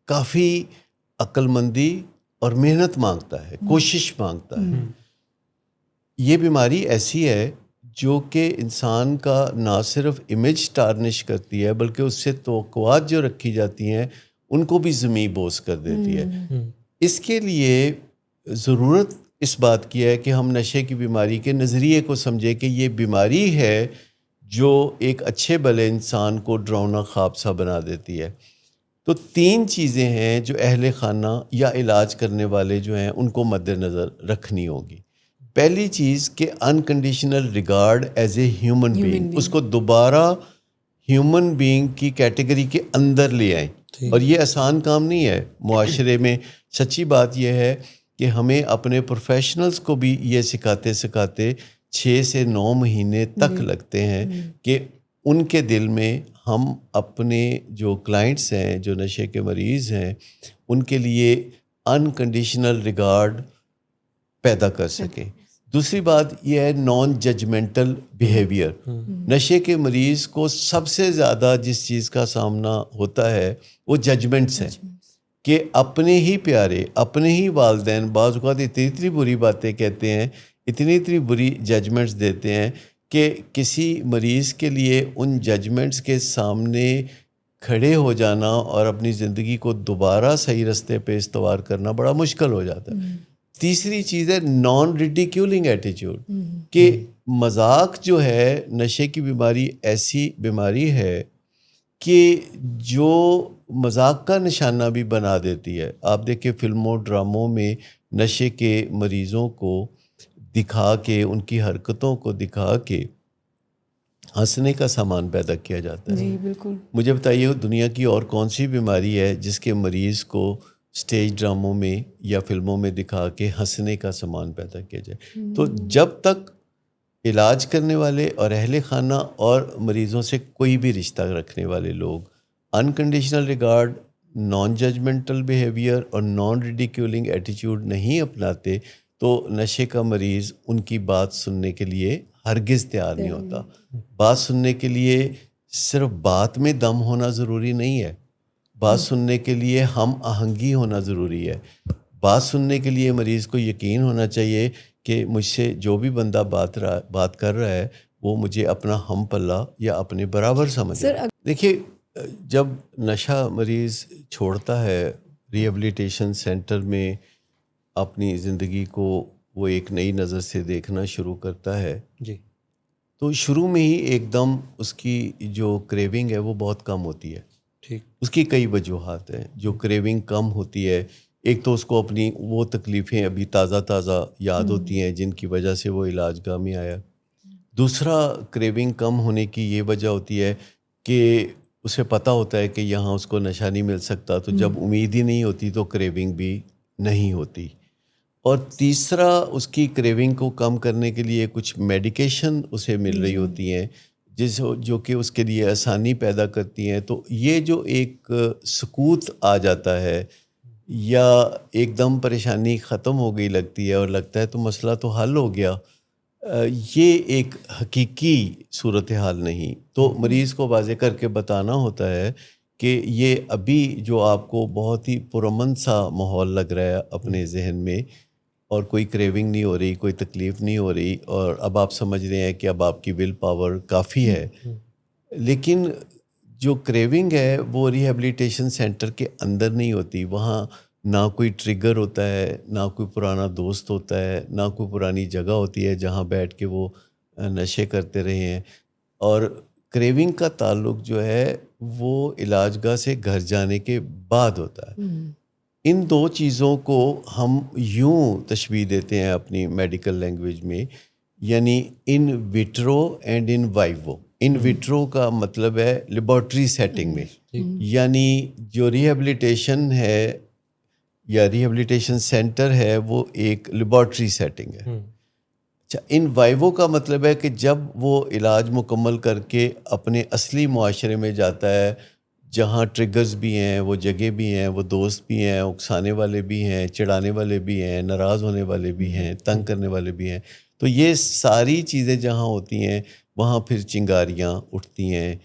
S1: کافی عقل مندی اور محنت مانگتا ہے، کوشش مانگتا ہے. یہ بیماری ایسی ہے جو کہ انسان کا نہ صرف امیج ٹارنش کرتی ہے بلکہ اس سے توقعات جو رکھی جاتی ہیں ان کو بھی زمیں بوس کر دیتی ہے. اس کے لیے ضرورت اس بات کی ہے کہ ہم نشے کی بیماری کے نظریے کو سمجھیں کہ یہ بیماری ہے جو ایک اچھے بھلے انسان کو ڈراؤنا خواب سا بنا دیتی ہے. تو 3 چیزیں ہیں جو اہل خانہ یا علاج کرنے والے جو ہیں ان کو مد نظر رکھنی ہوگی. پہلی چیز کہ unconditional regard as a human being, اس کو دوبارہ ہیومن بینگ کی کیٹیگری کے اندر لے آئیں. اور یہ آسان کام نہیں ہے معاشرے میں. سچی بات یہ ہے کہ ہمیں اپنے پروفیشنلز کو بھی یہ سکھاتے 6 سے 9 مہینے تک لگتے ہیں کہ ان کے دل میں ہم اپنے جو کلائنٹس ہیں جو نشے کے مریض ہیں ان کے لیے انکنڈیشنل ریگارڈ پیدا کر سکیں. دوسری بات یہ ہے نان ججمنٹل بیہیویئر. نشے کے مریض کو سب سے زیادہ جس چیز کا سامنا ہوتا ہے وہ ججمنٹس ہیں کہ اپنے ہی پیارے اپنے ہی والدین بعض اوقات اتنی بری باتیں کہتے ہیں، اتنی بری ججمنٹس دیتے ہیں کہ کسی مریض کے لیے ان ججمنٹس کے سامنے کھڑے ہو جانا اور اپنی زندگی کو دوبارہ صحیح رستے پہ استوار کرنا بڑا مشکل ہو جاتا ہے. تیسری چیز ہے نان ریڈیکیولنگ ایٹیٹیوڈ، کہ مذاق جو ہے نشے کی بیماری ایسی بیماری ہے کہ جو مذاق کا نشانہ بھی بنا دیتی ہے. آپ دیکھیں فلموں ڈراموں میں نشے کے مریضوں کو دکھا کے ان کی حرکتوں کو دکھا کے ہنسنے کا سامان پیدا کیا جاتا ہے.
S2: جی بالکل.
S1: مجھے بتائیے دنیا کی اور کون سی بیماری ہے جس کے مریض کو اسٹیج ڈراموں میں یا فلموں میں دکھا کے ہنسنے کا سامان پیدا کیا جائے. تو جب تک علاج کرنے والے اور اہل خانہ اور مریضوں سے کوئی بھی رشتہ رکھنے والے لوگ unconditional regard, non judgemental behaviour اور نان ریڈیکیولنگ ایٹیٹیوڈ نہیں اپناتے تو نشے کا مریض ان کی بات سننے کے لیے ہرگز تیار نہیں ہوتا. بات سننے کے لیے صرف بات میں دم ہونا ضروری نہیں ہے، بات سننے کے لیے ہم آہنگی ہونا ضروری ہے. بات سننے کے لیے مریض کو یقین ہونا چاہیے کہ مجھ سے جو بھی بندہ بات کر رہا ہے وہ مجھے اپنا ہم پلہ یا اپنے برابر سمجھے. دیکھیے جب نشہ مریض چھوڑتا ہے ریہیبلیٹیشن سینٹر میں اپنی زندگی کو وہ ایک نئی نظر سے دیکھنا شروع کرتا ہے
S3: جی،
S1: تو شروع میں ہی ایک دم اس کی جو کریونگ ہے وہ بہت کم ہوتی ہے.
S3: ٹھیک.
S1: اس کی کئی وجوہات ہیں. جو کریونگ کم ہوتی ہے، ایک تو اس کو اپنی وہ تکلیفیں ابھی تازہ یاد ہوتی ہیں جن کی وجہ سے وہ علاج گاہ میں آیا. دوسرا کریونگ کم ہونے کی یہ وجہ ہوتی ہے کہ اسے پتہ ہوتا ہے کہ یہاں اس کو نشہ نہیں مل سکتا، تو جب امید ہی نہیں ہوتی تو کریونگ بھی نہیں ہوتی. اور تیسرا اس کی کریونگ کو کم کرنے کے لیے کچھ میڈیکیشن اسے مل رہی ہوتی ہیں جو کہ اس کے لیے آسانی پیدا کرتی ہیں. تو یہ جو ایک سکوت آ جاتا ہے یا ایک دم پریشانی ختم ہو گئی لگتی ہے اور لگتا ہے تو مسئلہ تو حل ہو گیا، یہ ایک حقیقی صورتحال نہیں. تو مریض کو واضح کر کے بتانا ہوتا ہے کہ یہ ابھی جو آپ کو بہت ہی پرامن سا ماحول لگ رہا ہے اپنے ذہن میں، اور کوئی کریونگ نہیں ہو رہی, کوئی تکلیف نہیں ہو رہی, اور اب آپ سمجھ رہے ہیں کہ اب آپ کی ول پاور کافی ہے. لیکن جو کریونگ ہے وہ ریہیبلیٹیشن سینٹر کے اندر نہیں ہوتی. وہاں نہ کوئی ٹریگر ہوتا ہے, نہ کوئی پرانا دوست ہوتا ہے, نہ کوئی پرانی جگہ ہوتی ہے جہاں بیٹھ کے وہ نشے کرتے رہے ہیں. اور کریونگ کا تعلق جو ہے وہ علاج گاہ سے گھر جانے کے بعد ہوتا ہے. ان دو چیزوں کو ہم یوں تشبیہ دیتے ہیں اپنی میڈیکل لینگویج میں, یعنی in vitro and in vivo. In vitro کا مطلب ہے لیبارٹری سیٹنگ میں, یعنی جو ریہیبلیٹیشن ہے یا ریہیبلیٹیشن سینٹر ہے وہ ایک لیبارٹری سیٹنگ ہے. اچھا, ان وائیوو کا مطلب ہے کہ جب وہ علاج مکمل کر کے اپنے اصلی معاشرے میں جاتا ہے, جہاں ٹریگرز بھی ہیں, وہ جگہ بھی ہیں, وہ دوست بھی ہیں, اکسانے والے بھی ہیں, چڑھانے والے بھی ہیں, ناراض ہونے والے بھی ہیں, تنگ کرنے والے بھی ہیں. تو یہ ساری چیزیں جہاں ہوتی ہیں وہاں پھر چنگاریاں اٹھتی ہیں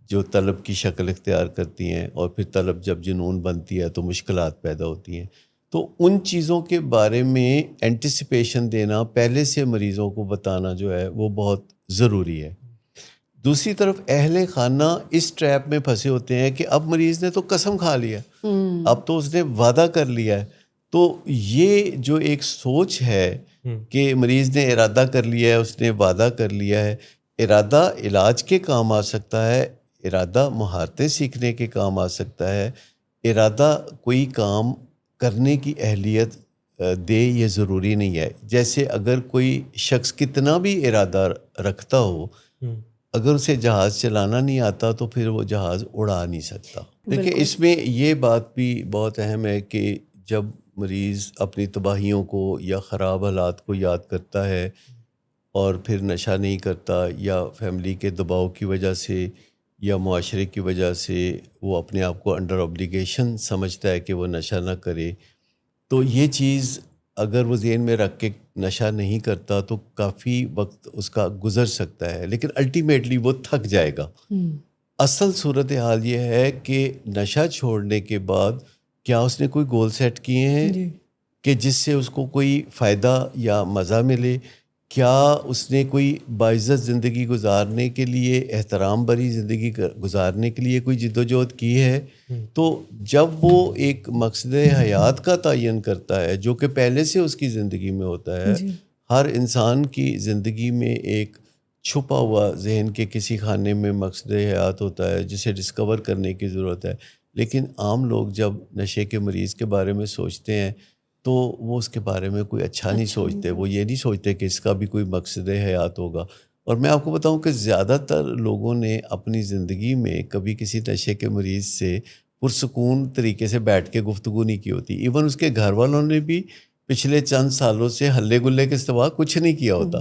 S1: جو طلب کی شکل اختیار کرتی ہیں, اور پھر طلب جب جنون بنتی ہے تو مشکلات پیدا ہوتی ہیں. تو ان چیزوں کے بارے میں اینٹیسپیشن دینا, پہلے سے مریضوں کو بتانا جو ہے وہ بہت ضروری ہے. دوسری طرف اہل خانہ اس ٹریپ میں پھنسے ہوتے ہیں کہ اب مریض نے تو قسم کھا لیا, اب تو اس نے وعدہ کر لیا ہے. تو یہ جو ایک سوچ ہے کہ مریض نے ارادہ کر لیا ہے, اس نے وعدہ کر لیا ہے. ارادہ علاج کے کام آ سکتا ہے, ارادہ مہارتیں سیکھنے کے کام آ سکتا ہے, ارادہ کوئی کام کرنے کی اہلیت دے یہ ضروری نہیں ہے. جیسے اگر کوئی شخص کتنا بھی ارادہ رکھتا ہو, اگر اسے جہاز چلانا نہیں آتا تو پھر وہ جہاز اڑا نہیں سکتا. دیکھیں اس میں یہ بات بھی بہت اہم ہے کہ جب مریض اپنی تباہیوں کو یا خراب حالات کو یاد کرتا ہے اور پھر نشہ نہیں کرتا, یا فیملی کے دباؤ کی وجہ سے یا معاشرے کی وجہ سے وہ اپنے آپ کو انڈر اوبلیگیشن سمجھتا ہے کہ وہ نشہ نہ کرے, تو یہ چیز اگر وہ ذہن میں رکھ کے نشہ نہیں کرتا تو کافی وقت اس کا گزر سکتا ہے, لیکن الٹیمیٹلی وہ تھک جائے گا. اصل صورتحال یہ ہے کہ نشہ چھوڑنے کے بعد کیا اس نے کوئی گول سیٹ کیے ہیں کہ جس سے اس کو کوئی فائدہ یا مزہ ملے, کیا اس نے کوئی باعزت زندگی گزارنے کے لیے, احترام بھری زندگی گزارنے کے لیے کوئی جد و جہد کی ہے. تو جب وہ ایک مقصد حیات کا تعین کرتا ہے جو کہ پہلے سے اس کی زندگی میں ہوتا ہے, ہر انسان کی زندگی میں ایک چھپا ہوا ذہن کے کسی خانے میں مقصد حیات ہوتا ہے جسے ڈسکور کرنے کی ضرورت ہے. لیکن عام لوگ جب نشے کے مریض کے بارے میں سوچتے ہیں تو وہ اس کے بارے میں کوئی اچھا نہیں سوچتے, وہ یہ نہیں سوچتے کہ اس کا بھی کوئی مقصد حیات ہوگا. اور میں آپ کو بتاؤں کہ زیادہ تر لوگوں نے اپنی زندگی میں کبھی کسی نشے کے مریض سے پرسکون طریقے سے بیٹھ کے گفتگو نہیں کی ہوتی. ایون اس کے گھر والوں نے بھی پچھلے چند سالوں سے ہلے گلے کے سوا کچھ نہیں کیا ہوتا.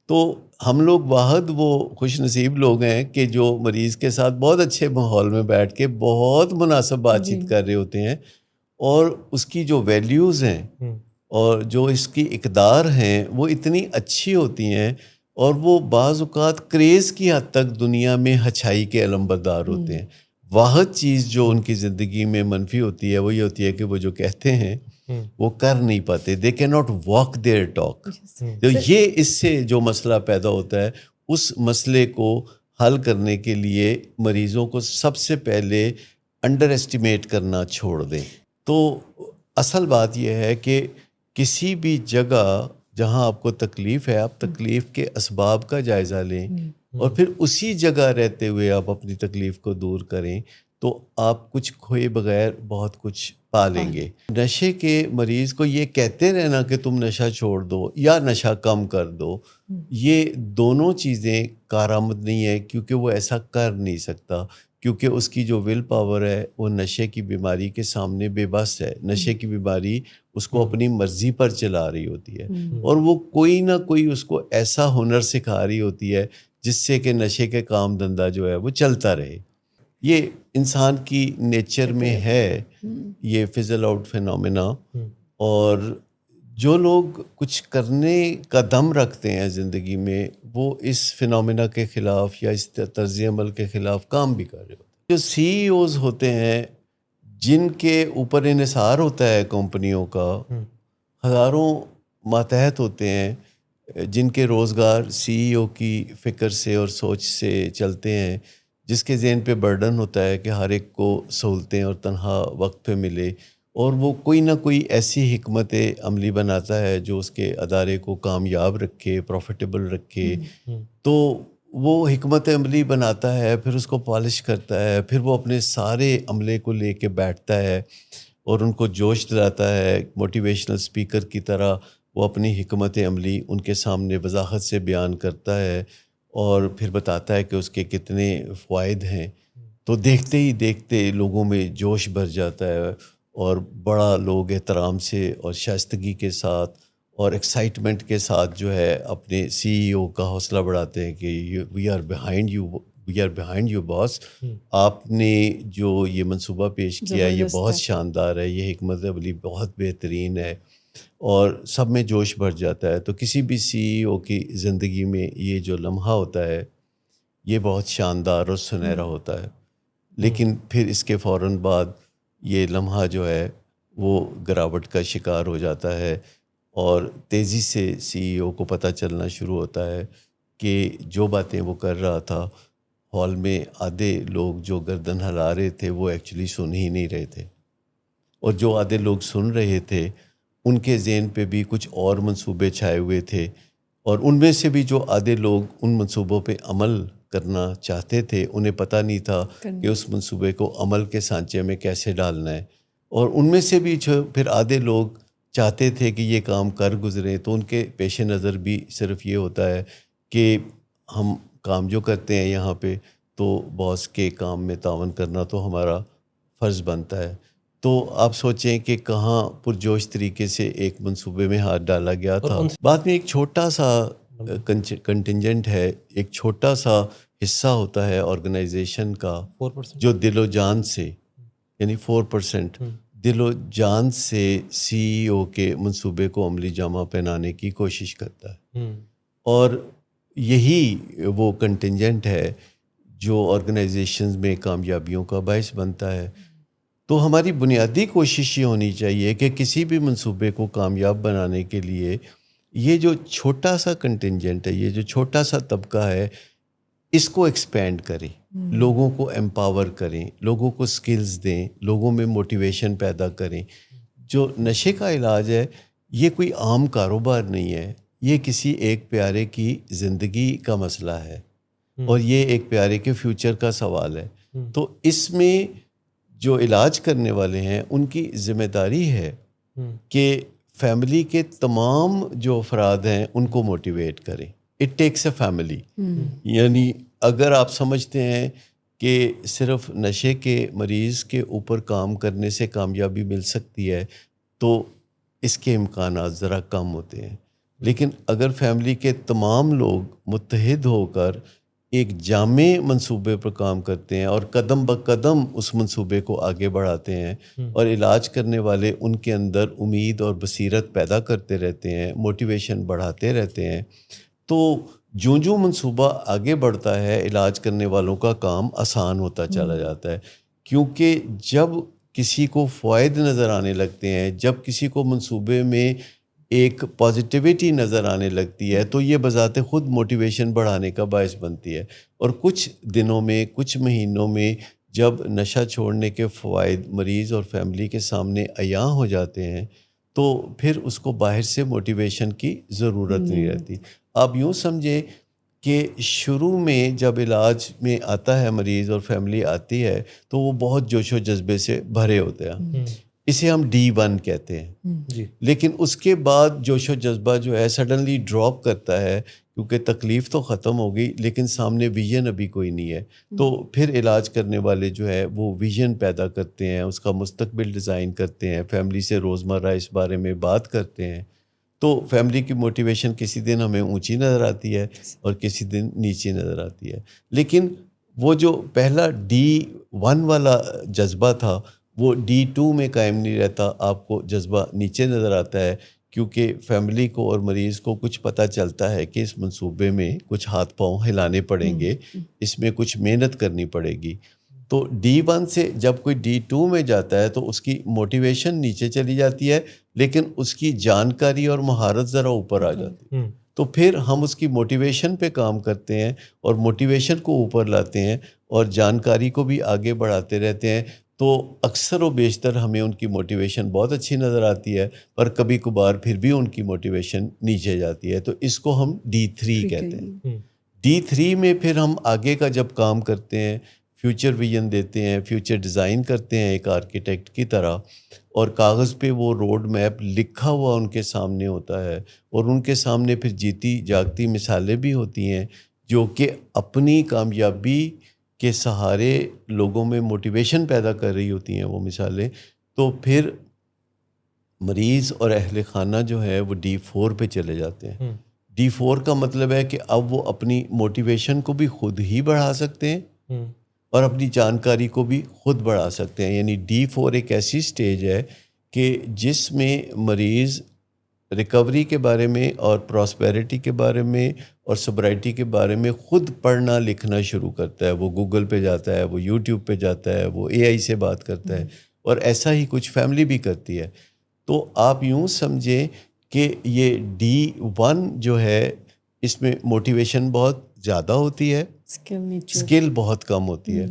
S1: تو ہم لوگ واحد وہ خوش نصیب لوگ ہیں کہ جو مریض کے ساتھ بہت اچھے ماحول میں بیٹھ کے بہت مناسب بات چیت کر رہے ہوتے ہیں, اور اس کی جو ویلیوز ہیں اور جو اس کی اقدار ہیں وہ اتنی اچھی ہوتی ہیں, اور وہ بعض اوقات کریز کی حد تک دنیا میں ہچائی کے علمبردار ہوتے ہیں. واحد چیز جو ان کی زندگی میں منفی ہوتی ہے وہ یہ ہوتی ہے کہ وہ جو کہتے ہیں وہ کر نہیں پاتے, they can not walk their talk. تو یہ اس سے جو مسئلہ پیدا ہوتا ہے, اس مسئلے کو حل کرنے کے لیے مریضوں کو سب سے پہلے انڈر ایسٹیمیٹ کرنا چھوڑ دیں. تو اصل بات یہ ہے کہ کسی بھی جگہ جہاں آپ کو تکلیف ہے, آپ تکلیف کے اسباب کا جائزہ لیں اور پھر اسی جگہ رہتے ہوئے آپ اپنی تکلیف کو دور کریں, تو آپ کچھ کھوئے بغیر بہت کچھ پا لیں گے. نشے کے مریض کو یہ کہتے رہنا کہ تم نشہ چھوڑ دو یا نشہ کم کر دو, یہ دونوں چیزیں کارآمد نہیں ہے, کیونکہ وہ ایسا کر نہیں سکتا, کیونکہ اس کی جو ول پاور ہے وہ نشے کی بیماری کے سامنے بے بس ہے. نشے کی بیماری اس کو اپنی مرضی پر چلا رہی ہوتی ہے, اور وہ کوئی نہ کوئی اس کو ایسا ہنر سکھا رہی ہوتی ہے جس سے کہ نشے کے کام دھندا جو ہے وہ چلتا رہے. یہ انسان کی نیچر میں ہے, یہ فزل آؤٹ فینومینا. اور جو لوگ کچھ کرنے کا دم رکھتے ہیں زندگی میں وہ اس فینومینا کے خلاف یا اس طرز عمل کے خلاف کام بھی کر رہے ہوتے ہیں. جو سی ای اوز ہوتے ہیں جن کے اوپر انحصار ہوتا ہے کمپنیوں کا, ہزاروں ماتحت ہوتے ہیں جن کے روزگار CEO کی فکر سے اور سوچ سے چلتے ہیں, جس کے ذہن پہ برڈن ہوتا ہے کہ ہر ایک کو سہولتیں اور تنہا وقت پہ ملے, اور وہ کوئی نہ کوئی ایسی حکمت عملی بناتا ہے جو اس کے ادارے کو کامیاب رکھے, پروفیٹیبل رکھے. تو وہ حکمت عملی بناتا ہے, پھر اس کو پالش کرتا ہے, پھر وہ اپنے سارے عملے کو لے کے بیٹھتا ہے اور ان کو جوش دلاتا ہے. موٹیویشنل اسپیکر کی طرح وہ اپنی حکمت عملی ان کے سامنے وضاحت سے بیان کرتا ہے اور پھر بتاتا ہے کہ اس کے کتنے فوائد ہیں. تو دیکھتے ہی دیکھتے لوگوں میں جوش بھر جاتا ہے اور بڑا لوگ احترام سے اور شائستگی کے ساتھ اور ایکسائٹمنٹ کے ساتھ جو ہے اپنے CEO کا حوصلہ بڑھاتے ہیں کہ وی آر بیہائنڈ یو باس. آپ نے جو یہ منصوبہ پیش کیا یہ بہت شاندار ہے, یہ حکمت عملی بہت بہترین ہے, اور سب میں جوش بھر جاتا ہے. تو کسی بھی CEO کی زندگی میں یہ جو لمحہ ہوتا ہے یہ بہت شاندار اور سنہرا ہوتا ہے, لیکن پھر اس کے فوراً بعد یہ لمحہ جو ہے وہ گراوٹ کا شکار ہو جاتا ہے, اور تیزی سے CEO کو پتہ چلنا شروع ہوتا ہے کہ جو باتیں وہ کر رہا تھا ہال میں آدھے لوگ جو گردن ہلا رہے تھے وہ ایکچولی سن ہی نہیں رہے تھے, اور جو آدھے لوگ سن رہے تھے ان کے ذہن پہ بھی کچھ اور منصوبے چھائے ہوئے تھے, اور ان میں سے بھی جو آدھے لوگ ان منصوبوں پہ عمل کرنا چاہتے تھے انہیں پتہ نہیں تھا کہ اس منصوبے کو عمل کے سانچے میں کیسے ڈالنا ہے. اور ان میں سے بھی جو پھر آدھے لوگ چاہتے تھے کہ یہ کام کر گزریں, تو ان کے پیش نظر بھی صرف یہ ہوتا ہے کہ ہم کام جو کرتے ہیں یہاں پہ تو باس کے کام میں تعاون کرنا تو ہمارا فرض بنتا ہے. تو آپ سوچیں کہ کہاں پرجوش طریقے سے ایک منصوبے میں ہاتھ ڈالا گیا تھا. بعد میں ایک چھوٹا سا کنٹینجنٹ ہے, ایک چھوٹا سا حصہ ہوتا ہے آرگنائزیشن کا
S3: 4%
S1: جو دل و جان سے, یعنی 4% دل و جان سے CEO کے منصوبے کو عملی جامہ پہنانے کی کوشش کرتا ہے, اور یہی وہ کنٹینجنٹ ہے جو آرگنائزیشنز میں کامیابیوں کا باعث بنتا ہے. تو ہماری بنیادی کوشش یہ ہونی چاہیے کہ کسی بھی منصوبے کو کامیاب بنانے کے لیے یہ جو چھوٹا سا کنٹینجنٹ ہے, یہ جو چھوٹا سا طبقہ ہے, اس کو ایکسپینڈ کریں, لوگوں کو ایمپاور کریں, لوگوں کو سکلز دیں, لوگوں میں موٹیویشن پیدا کریں. جو نشے کا علاج ہے یہ کوئی عام کاروبار نہیں ہے, یہ کسی ایک پیارے کی زندگی کا مسئلہ ہے, اور یہ ایک پیارے کے فیوچر کا سوال ہے. تو اس میں جو علاج کرنے والے ہیں ان کی ذمہ داری ہے کہ فیملی کے تمام جو افراد ہیں ان کو موٹیویٹ کریں. It takes a family. یعنی اگر آپ سمجھتے ہیں کہ صرف نشے کے مریض کے اوپر کام کرنے سے کامیابی مل سکتی ہے تو اس کے امکانات ذرا کم ہوتے ہیں, لیکن اگر فیملی کے تمام لوگ متحد ہو کر ایک جامع منصوبے پر کام کرتے ہیں اور قدم بقدم اس منصوبے کو آگے بڑھاتے ہیں, اور علاج کرنے والے ان کے اندر امید اور بصیرت پیدا کرتے رہتے ہیں, موٹیویشن بڑھاتے رہتے ہیں, تو جو منصوبہ آگے بڑھتا ہے علاج کرنے والوں کا کام آسان ہوتا چلا جاتا ہے. کیونکہ جب کسی کو فوائد نظر آنے لگتے ہیں, جب کسی کو منصوبے میں ایک پازیٹیوٹی نظر آنے لگتی ہے تو یہ بذات خود موٹیویشن بڑھانے کا باعث بنتی ہے. اور کچھ دنوں میں, کچھ مہینوں میں جب نشہ چھوڑنے کے فوائد مریض اور فیملی کے سامنے عیاں ہو جاتے ہیں تو پھر اس کو باہر سے موٹیویشن کی ضرورت نہیں رہتی. آپ یوں سمجھیں کہ شروع میں جب علاج میں آتا ہے مریض اور فیملی آتی ہے تو وہ بہت جوش و جذبے سے بھرے ہوتے ہیں, اسے ہم D1 کہتے ہیں. لیکن اس کے بعد جوش و جذبہ جو ہے سڈنلی ڈراپ کرتا ہے کیونکہ تکلیف تو ختم ہو گئی لیکن سامنے ویژن ابھی کوئی نہیں ہے. تو پھر علاج کرنے والے جو ہے وہ ویژن پیدا کرتے ہیں, اس کا مستقبل ڈیزائن کرتے ہیں, فیملی سے روزمرہ اس بارے میں بات کرتے ہیں. تو فیملی کی موٹیویشن کسی دن ہمیں اونچی نظر آتی ہے اور کسی دن نیچی نظر آتی ہے, لیکن وہ جو پہلا D1 والا جذبہ تھا وہ D2 میں قائم نہیں رہتا. آپ کو جذبہ نیچے نظر آتا ہے کیونکہ فیملی کو اور مریض کو کچھ پتہ چلتا ہے کہ اس منصوبے میں کچھ ہاتھ پاؤں ہلانے پڑیں گے, اس میں کچھ محنت کرنی پڑے گی. تو D1 سے جب کوئی D2 میں جاتا ہے تو اس کی موٹیویشن نیچے چلی جاتی ہے لیکن اس کی جانکاری اور مہارت ذرا اوپر آ جاتی ہے. تو پھر ہم اس کی موٹیویشن پہ کام کرتے ہیں اور موٹیویشن کو اوپر لاتے ہیں اور جانکاری کو بھی آگے بڑھاتے رہتے ہیں. تو اکثر و بیشتر ہمیں ان کی موٹیویشن بہت اچھی نظر آتی ہے پر کبھی کبھار پھر بھی ان کی موٹیویشن نیچے جاتی ہے. تو اس کو ہم D3 کہتے ہیں. D3 میں پھر ہم آگے کا جب کام کرتے ہیں، فیوچر ویژن دیتے ہیں، فیوچر ڈیزائن کرتے ہیں ایک آرکیٹیکٹ کی طرح، اور کاغذ پہ وہ روڈ میپ لکھا ہوا ان کے سامنے ہوتا ہے اور ان کے سامنے پھر جیتی جاگتی مثالیں بھی ہوتی ہیں جو کہ اپنی کامیابی کے سہارے لوگوں میں موٹیویشن پیدا کر رہی ہوتی ہیں وہ مثالیں. تو پھر مریض اور اہل خانہ جو ہے وہ D4 پہ چلے جاتے ہیں. D4 کا مطلب ہے کہ اب وہ اپنی موٹیویشن کو بھی خود ہی بڑھا سکتے ہیں اور اپنی جانکاری کو بھی خود بڑھا سکتے ہیں. یعنی D4 ایک ایسی سٹیج ہے کہ جس میں مریض ریکوری کے بارے میں اور پراسپیرٹی کے بارے میں اور سوبرائٹی کے بارے میں خود پڑھنا لکھنا شروع کرتا ہے. وہ گوگل پہ جاتا ہے، وہ یوٹیوب پہ جاتا ہے، وہ AI سے بات کرتا ہے اور ایسا ہی کچھ فیملی بھی کرتی ہے. تو آپ یوں سمجھیں کہ یہ D1 جو ہے اس میں موٹیویشن بہت زیادہ ہوتی ہے، اسکل بہت کم ہوتی ہے.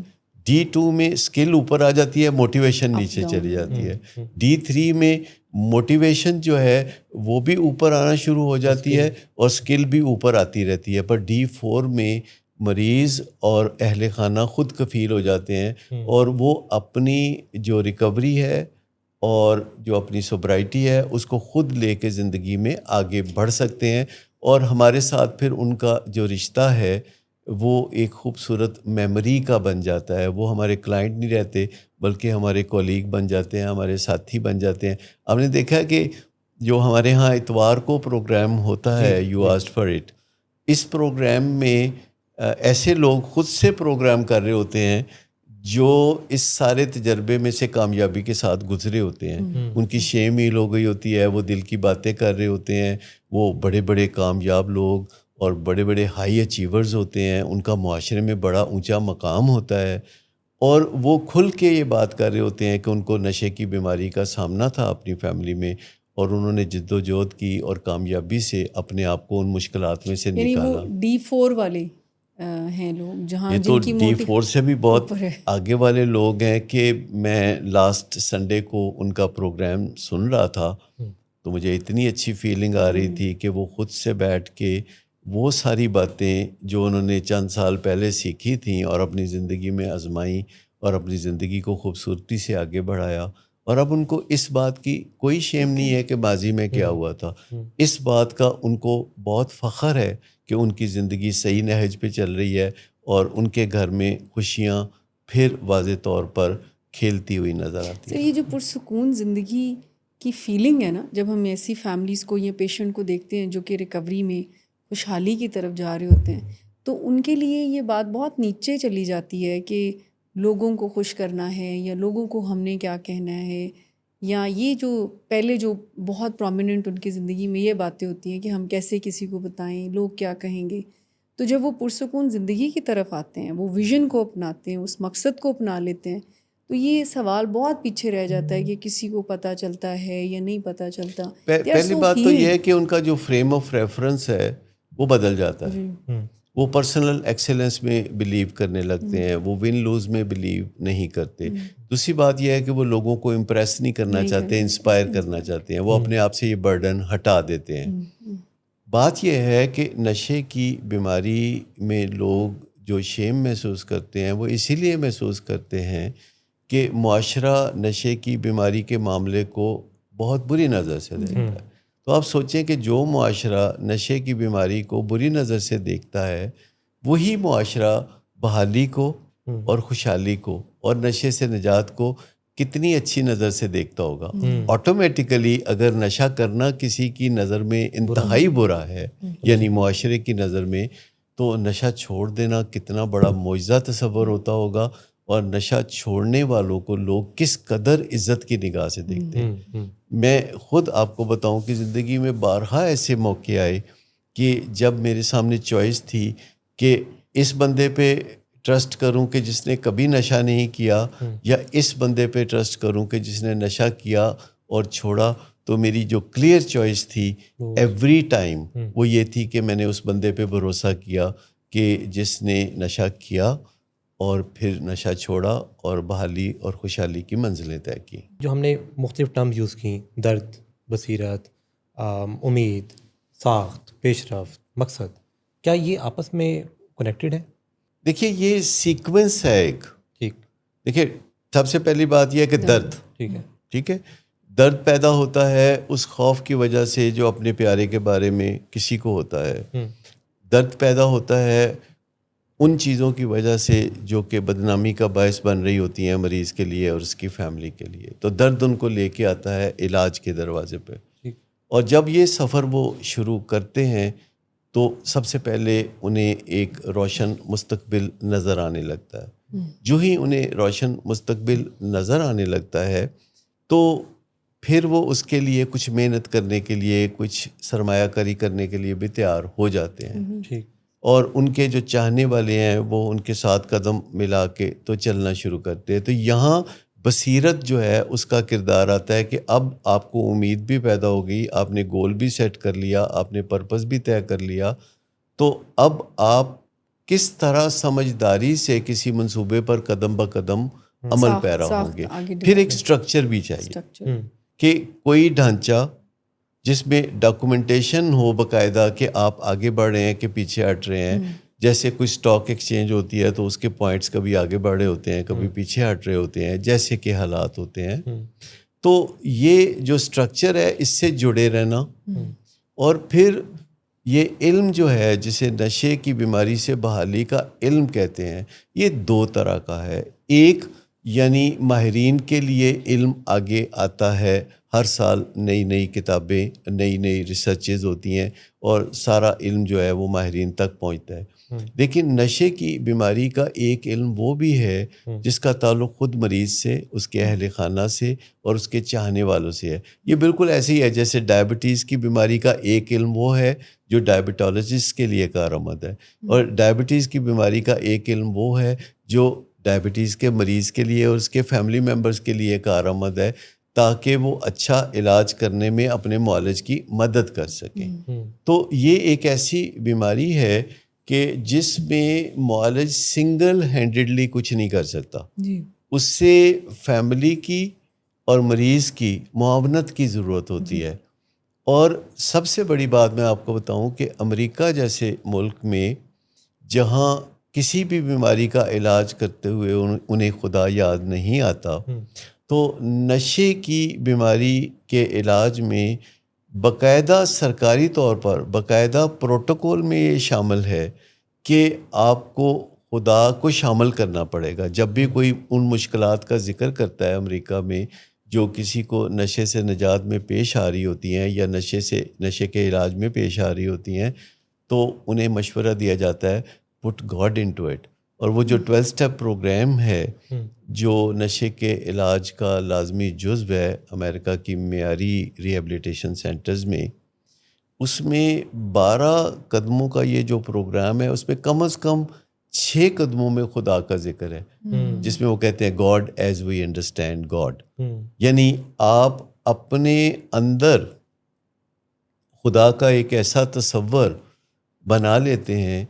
S1: D2 میں اسکل اوپر آ جاتی ہے، موٹیویشن نیچے چلی جاتی ہے. D3 میں موٹیویشن جو ہے وہ بھی اوپر آنا شروع ہو جاتی ہے اور اسکل بھی اوپر آتی رہتی ہے. پر D4 میں مریض اور اہل خانہ خود کفیل ہو جاتے ہیں اور وہ اپنی جو ریکوری ہے اور جو اپنی سوبرائٹی ہے اس کو خود لے کے زندگی میں آگے بڑھ سکتے ہیں. اور ہمارے ساتھ پھر ان کا جو رشتہ ہے وہ ایک خوبصورت میموری کا بن جاتا ہے. وہ ہمارے کلائنٹ نہیں رہتے بلکہ ہمارے کولیگ بن جاتے ہیں، ہمارے ساتھی بن جاتے ہیں. آپ نے دیکھا کہ جو ہمارے ہاں اتوار کو پروگرام ہوتا ہے یو آسکڈ فار اٹ، اس پروگرام میں ایسے لوگ خود سے پروگرام کر رہے ہوتے ہیں جو اس سارے تجربے میں سے کامیابی کے ساتھ گزرے ہوتے ہیں. ان کی 6 میل ہو گئی ہوتی ہے، وہ دل کی باتیں کر رہے ہوتے ہیں. وہ بڑے بڑے کامیاب لوگ اور بڑے بڑے ہائی اچیورز ہوتے ہیں، ان کا معاشرے میں بڑا اونچا مقام ہوتا ہے اور وہ کھل کے یہ بات کر رہے ہوتے ہیں کہ ان کو نشے کی بیماری کا سامنا تھا اپنی فیملی میں اور انہوں نے جد و جہد کی اور کامیابی سے اپنے آپ کو ان مشکلات میں سے نکالا.
S2: یعنی وہ D4 والے ہیں لوگ جہاں
S1: یہ تو
S2: جن کی
S1: D4 سے بھی بہت آگے والے لوگ ہیں کہ میں لاسٹ سنڈے کو ان کا پروگرام سن رہا تھا تو مجھے اتنی اچھی فیلنگ آ رہی تھی کہ وہ خود سے بیٹھ کے وہ ساری باتیں جو انہوں نے چند سال پہلے سیکھی تھیں اور اپنی زندگی میں آزمائیں اور اپنی زندگی کو خوبصورتی سے آگے بڑھایا. اور اب ان کو اس بات کی کوئی شیم نہیں ہے کہ ماضی میں کیا ہوا تھا. اس بات کا ان کو بہت فخر ہے کہ ان کی زندگی صحیح نہج پہ چل رہی ہے اور ان کے گھر میں خوشیاں پھر واضح طور پر کھیلتی ہوئی نظر آتی ہیں.
S2: یہ جو پرسکون زندگی کی فیلنگ ہے نا، جب ہم ایسی فیملیز کو یا پیشنٹ کو دیکھتے ہیں جو کہ ریکوری میں خوشحالی کی طرف جا رہے ہوتے ہیں تو ان کے لیے یہ بات بہت نیچے چلی جاتی ہے کہ لوگوں کو خوش کرنا ہے یا لوگوں کو ہم نے کیا کہنا ہے، یا یہ جو پہلے جو بہت پرومیننٹ ان کی زندگی میں یہ باتیں ہوتی ہیں کہ ہم کیسے کسی کو بتائیں، لوگ کیا کہیں گے. تو جب وہ پرسکون زندگی کی طرف آتے ہیں، وہ ویژن کو اپناتے ہیں، اس مقصد کو اپنا لیتے ہیں، تو یہ سوال بہت پیچھے رہ جاتا ہے کہ کسی کو پتہ چلتا ہے یا نہیں پتہ چلتا.
S1: پہلی بات تو یہ ہے کہ ان کا جو فریم آف ریفرنس ہے وہ بدل جاتا ہے. وہ پرسنل ایکسیلنس میں بلیو کرنے لگتے ہیں، وہ ون لوز میں بلیو نہیں کرتے. دوسری بات یہ ہے کہ وہ لوگوں کو امپریس نہیں کرنا چاہتے، انسپائر کرنا چاہتے ہیں. وہ اپنے آپ سے یہ برڈن ہٹا دیتے ہیں. بات یہ ہے کہ نشے کی بیماری میں لوگ جو شیم محسوس کرتے ہیں وہ اسی لیے محسوس کرتے ہیں کہ معاشرہ نشے کی بیماری کے معاملے کو بہت بری نظر سے دیکھتا ہے. تو آپ سوچیں کہ جو معاشرہ نشے کی بیماری کو بری نظر سے دیکھتا ہے وہی معاشرہ بحالی کو اور خوشحالی کو اور نشے سے نجات کو کتنی اچھی نظر سے دیکھتا ہوگا. آٹومیٹیکلی اگر نشہ کرنا کسی کی نظر میں انتہائی برا ہے یعنی معاشرے کی نظر میں، تو نشہ چھوڑ دینا کتنا بڑا معجزہ تصور ہوتا ہوگا اور نشہ چھوڑنے والوں کو لوگ کس قدر عزت کی نگاہ سے دیکھتے ہیں. میں خود آپ کو بتاؤں کہ زندگی میں بارہا ایسے موقع آئے کہ جب میرے سامنے چوائس تھی کہ اس بندے پہ ٹرسٹ کروں کہ جس نے کبھی نشہ نہیں کیا یا اس بندے پہ ٹرسٹ کروں کہ جس نے نشہ کیا اور چھوڑا، تو میری جو کلیئر چوائس تھی ایوری ٹائم وہ یہ تھی کہ میں نے اس بندے پہ بھروسہ کیا کہ جس نے نشہ کیا اور پھر نشہ چھوڑا اور بحالی اور خوشحالی کی منزلیں طے کی.
S3: جو ہم نے مختلف ٹرم یوز کی، درد، بصیرت، امید، ساخت، پیش رفت، مقصد، کیا یہ آپس میں کنیکٹڈ ہے؟
S1: دیکھیے یہ سیکوینس ہے ایک.
S3: ٹھیک.
S1: دیکھیے سب سے پہلی بات یہ ہے کہ درد، ٹھیک ہے، درد پیدا ہوتا ہے اس خوف کی وجہ سے جو اپنے پیارے کے بارے میں کسی کو ہوتا ہے. درد پیدا ہوتا ہے ان چیزوں کی وجہ سے جو کہ بدنامی کا باعث بن رہی ہوتی ہیں مریض کے لیے اور اس کی فیملی کے لیے. تو درد ان کو لے کے آتا ہے علاج کے دروازے پہ. اور جب یہ سفر وہ شروع کرتے ہیں تو سب سے پہلے انہیں ایک روشن مستقبل نظر آنے لگتا ہے. جو ہی انہیں روشن مستقبل نظر آنے لگتا ہے تو پھر وہ اس کے لیے کچھ محنت کرنے کے لیے، کچھ سرمایہ کاری کرنے کے لیے بھی تیار ہو جاتے ہیں. اور ان کے جو چاہنے والے ہیں وہ ان کے ساتھ قدم ملا کے تو چلنا شروع کرتے ہیں. تو یہاں بصیرت جو ہے اس کا کردار آتا ہے کہ اب آپ کو امید بھی پیدا ہو گئی، آپ نے گول بھی سیٹ کر لیا، آپ نے پرپس بھی طے کر لیا. تو اب آپ کس طرح سمجھداری سے کسی منصوبے پر قدم بہ قدم عمل پیرا ہوں گے. پھر ایک سٹرکچر بھی چاہیے کہ کوئی ڈھانچہ جس میں ڈاکومنٹیشن ہو باقاعدہ کہ آپ آگے بڑھ رہے ہیں کہ پیچھے ہٹ رہے ہیں. جیسے کوئی اسٹاک ایکسچینج ہوتی ہے تو اس کے پوائنٹس کبھی آگے بڑھ رہے ہوتے ہیں، کبھی پیچھے ہٹ رہے ہوتے ہیں، جیسے کہ حالات ہوتے ہیں. تو یہ جو اسٹرکچر ہے اس سے جڑے رہنا. اور پھر یہ علم جو ہے جسے نشے کی بیماری سے بحالی کا علم کہتے ہیں، یہ دو طرح کا ہے. ایک یعنی ماہرین کے لیے علم آگے آتا ہے، ہر سال نئی نئی کتابیں، نئی نئی ریسرچز ہوتی ہیں اور سارا علم جو ہے وہ ماہرین تک پہنچتا ہے. لیکن نشے کی بیماری کا ایک علم وہ بھی ہے جس کا تعلق خود مریض سے، اس کے اہل خانہ سے اور اس کے چاہنے والوں سے ہے. یہ بالکل ایسے ہی ہے جیسے ڈائبٹیز کی بیماری کا ایک علم وہ ہے جو ڈائبٹالوجسٹ کے لیے کارآمد ہے، اور ڈائبٹیز کی بیماری کا ایک علم وہ ہے جو ڈائبٹیز کے مریض کے لیے اور اس کے فیملی ممبرز کے لیے کارآمد ہے، تاکہ وہ اچھا علاج کرنے میں اپنے معالج کی مدد کر سکیں. تو یہ ایک ایسی بیماری ہے کہ جس میں معالج سنگل ہینڈڈلی کچھ نہیں کر سکتا. اس سے فیملی کی اور مریض کی معاونت کی ضرورت ہوتی ہے. اور سب سے بڑی بات میں آپ کو بتاؤں کہ امریکہ جیسے ملک میں جہاں کسی بھی بیماری کا علاج کرتے ہوئے انہیں خدا یاد نہیں آتا، تو نشے کی بیماری کے علاج میں باقاعدہ سرکاری طور پر باقاعدہ پروٹوکول میں یہ شامل ہے کہ آپ کو خدا کو شامل کرنا پڑے گا. جب بھی کوئی ان مشکلات کا ذکر کرتا ہے امریکہ میں جو کسی کو نشے سے نجات میں پیش آ رہی ہوتی ہیں یا نشے کے علاج میں پیش آ رہی ہوتی ہیں، تو انہیں مشورہ دیا جاتا ہے پٹ گاڈ انٹو اٹ. اور وہ جو 12 اسٹیپ پروگرام ہے جو نشے کے علاج کا لازمی جزو ہے امریکہ کی معیاری ریہیبلیٹیشن سینٹرز میں، اس میں 12 قدموں کا یہ جو پروگرام ہے اس میں کم از کم 6 قدموں میں خدا کا ذکر ہے، جس میں وہ کہتے ہیں God as we understand God. یعنی آپ اپنے اندر خدا کا ایک ایسا تصور بنا لیتے ہیں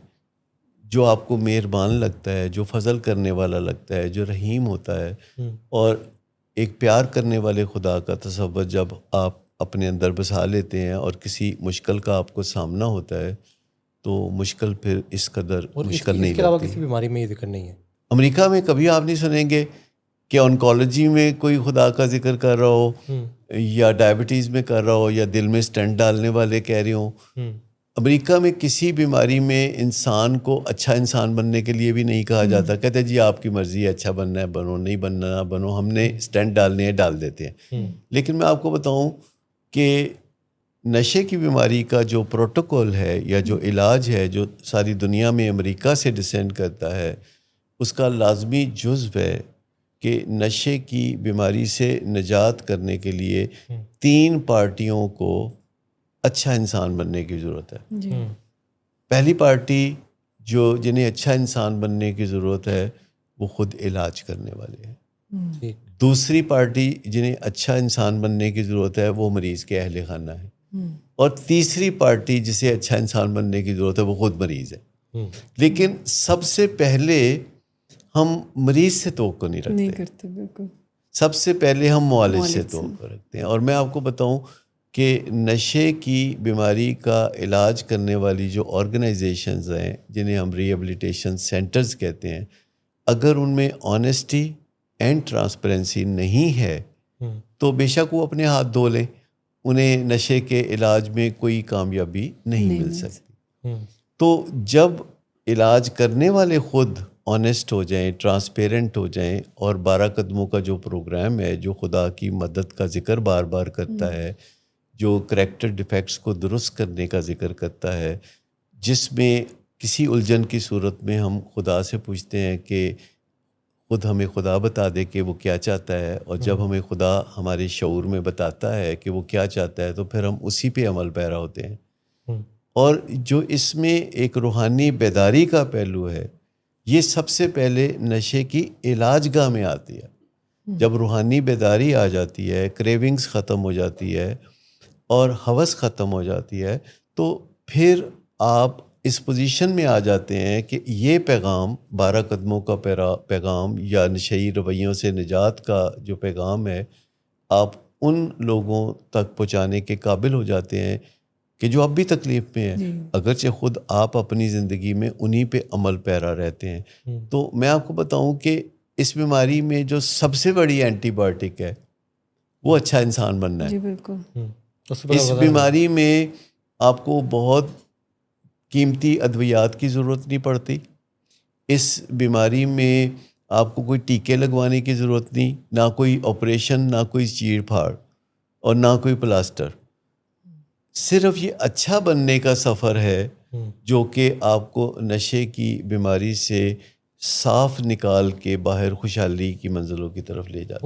S1: جو آپ کو مہربان لگتا ہے، جو فضل کرنے والا لگتا ہے، جو رحیم ہوتا ہے. اور ایک پیار کرنے والے خدا کا تصور جب آپ اپنے اندر بسا لیتے ہیں اور کسی مشکل کا آپ کو سامنا ہوتا ہے تو مشکل پھر اس قدر مشکل نہیں
S3: اس کے علاوہ
S1: لگتی.
S3: کسی بیماری میں یہ ذکر نہیں ہے.
S1: امریکہ میں کبھی آپ نہیں سنیں گے کہ آنکولوجی میں کوئی خدا کا ذکر کر رہا ہو یا ڈائبٹیز میں کر رہا ہو یا دل میں اسٹنٹ ڈالنے والے کہہ رہے ہوں. امریکہ میں کسی بیماری میں انسان کو اچھا انسان بننے کے لیے بھی نہیں کہا جاتا. کہتے جی آپ کی مرضی ہے، اچھا بننا ہے بنو، نہیں بننا نہ بنو، ہم نے اسٹینٹ ڈالنے ہیں ڈال دیتے ہیں. لیکن میں آپ کو بتاؤں کہ نشے کی بیماری کا جو پروٹوکول ہے یا جو علاج ہے جو ساری دنیا میں امریکہ سے ڈسینڈ کرتا ہے، اس کا لازمی جزو ہے کہ نشے کی بیماری سے نجات کرنے کے لیے 3 پارٹیوں کو اچھا انسان بننے کی ضرورت ہے. پہلی پارٹی جنہیں اچھا انسان بننے کی ضرورت ہے وہ خود علاج کرنے والے ہیں.
S3: ٹھیک.
S1: دوسری پارٹی جنہیں اچھا انسان بننے کی ضرورت ہے وہ مریض کے اہل خانہ ہے. اور تیسری پارٹی جسے اچھا انسان بننے کی ضرورت ہے وہ خود مریض ہے. لیکن سب سے پہلے ہم مریض سے توقع نہیں رکھتے.
S2: بالکل.
S1: سب سے پہلے ہم معالج سے توقع رکھتے ہیں. اور میں آپ کو بتاؤں کہ نشے کی بیماری کا علاج کرنے والی جو آرگنائزیشنز ہیں جنہیں ہم ریہیبلیٹیشن سینٹرز کہتے ہیں، اگر ان میں آنیسٹی اینڈ ٹرانسپیرنسی نہیں ہے تو بے شک وہ اپنے ہاتھ دھو لیں، انہیں نشے کے علاج میں کوئی کامیابی نہیں مل سکتی. تو جب علاج کرنے والے خود آنیسٹ ہو جائیں، ٹرانسپیرنٹ ہو جائیں، اور 12 قدموں کا جو پروگرام ہے جو خدا کی مدد کا ذکر بار بار کرتا ہے، جو کریکٹر ڈیفیکٹس کو درست کرنے کا ذکر کرتا ہے، جس میں کسی الجھن کی صورت میں ہم خدا سے پوچھتے ہیں کہ خود ہمیں خدا بتا دے کہ وہ کیا چاہتا ہے، اور جب ہمیں خدا ہمارے شعور میں بتاتا ہے کہ وہ کیا چاہتا ہے تو پھر ہم اسی پہ عمل پیرا ہوتے ہیں. اور جو اس میں ایک روحانی بیداری کا پہلو ہے، یہ سب سے پہلے نشے کی علاج گاہ میں آتی ہے. جب روحانی بیداری آ جاتی ہے، کریونگز ختم ہو جاتی ہے اور ہوس ختم ہو جاتی ہے، تو پھر آپ اس پوزیشن میں آ جاتے ہیں کہ یہ پیغام 12 قدموں کا پیغام یا نشئی رویوں سے نجات کا جو پیغام ہے، آپ ان لوگوں تک پہنچانے کے قابل ہو جاتے ہیں کہ جو اب بھی تکلیف میں ہیں، اگرچہ خود آپ اپنی زندگی میں انہی پہ عمل پیرا رہتے ہیں. تو میں آپ کو بتاؤں کہ اس بیماری میں جو سب سے بڑی اینٹی بایوٹک ہے وہ اچھا انسان بننا ہے.
S2: جی بالکل.
S1: اس بیماری میں آپ کو بہت قیمتی ادویات کی ضرورت نہیں پڑتی. اس بیماری میں آپ کو کوئی ٹیکے لگوانے کی ضرورت نہیں، نہ کوئی آپریشن، نہ کوئی چیڑ پھاڑ، اور نہ کوئی پلاسٹر. صرف یہ اچھا بننے کا سفر ہے جو کہ آپ کو نشے کی بیماری سے صاف نکال کے باہر خوشحالی کی منزلوں کی طرف لے جاتا ہے.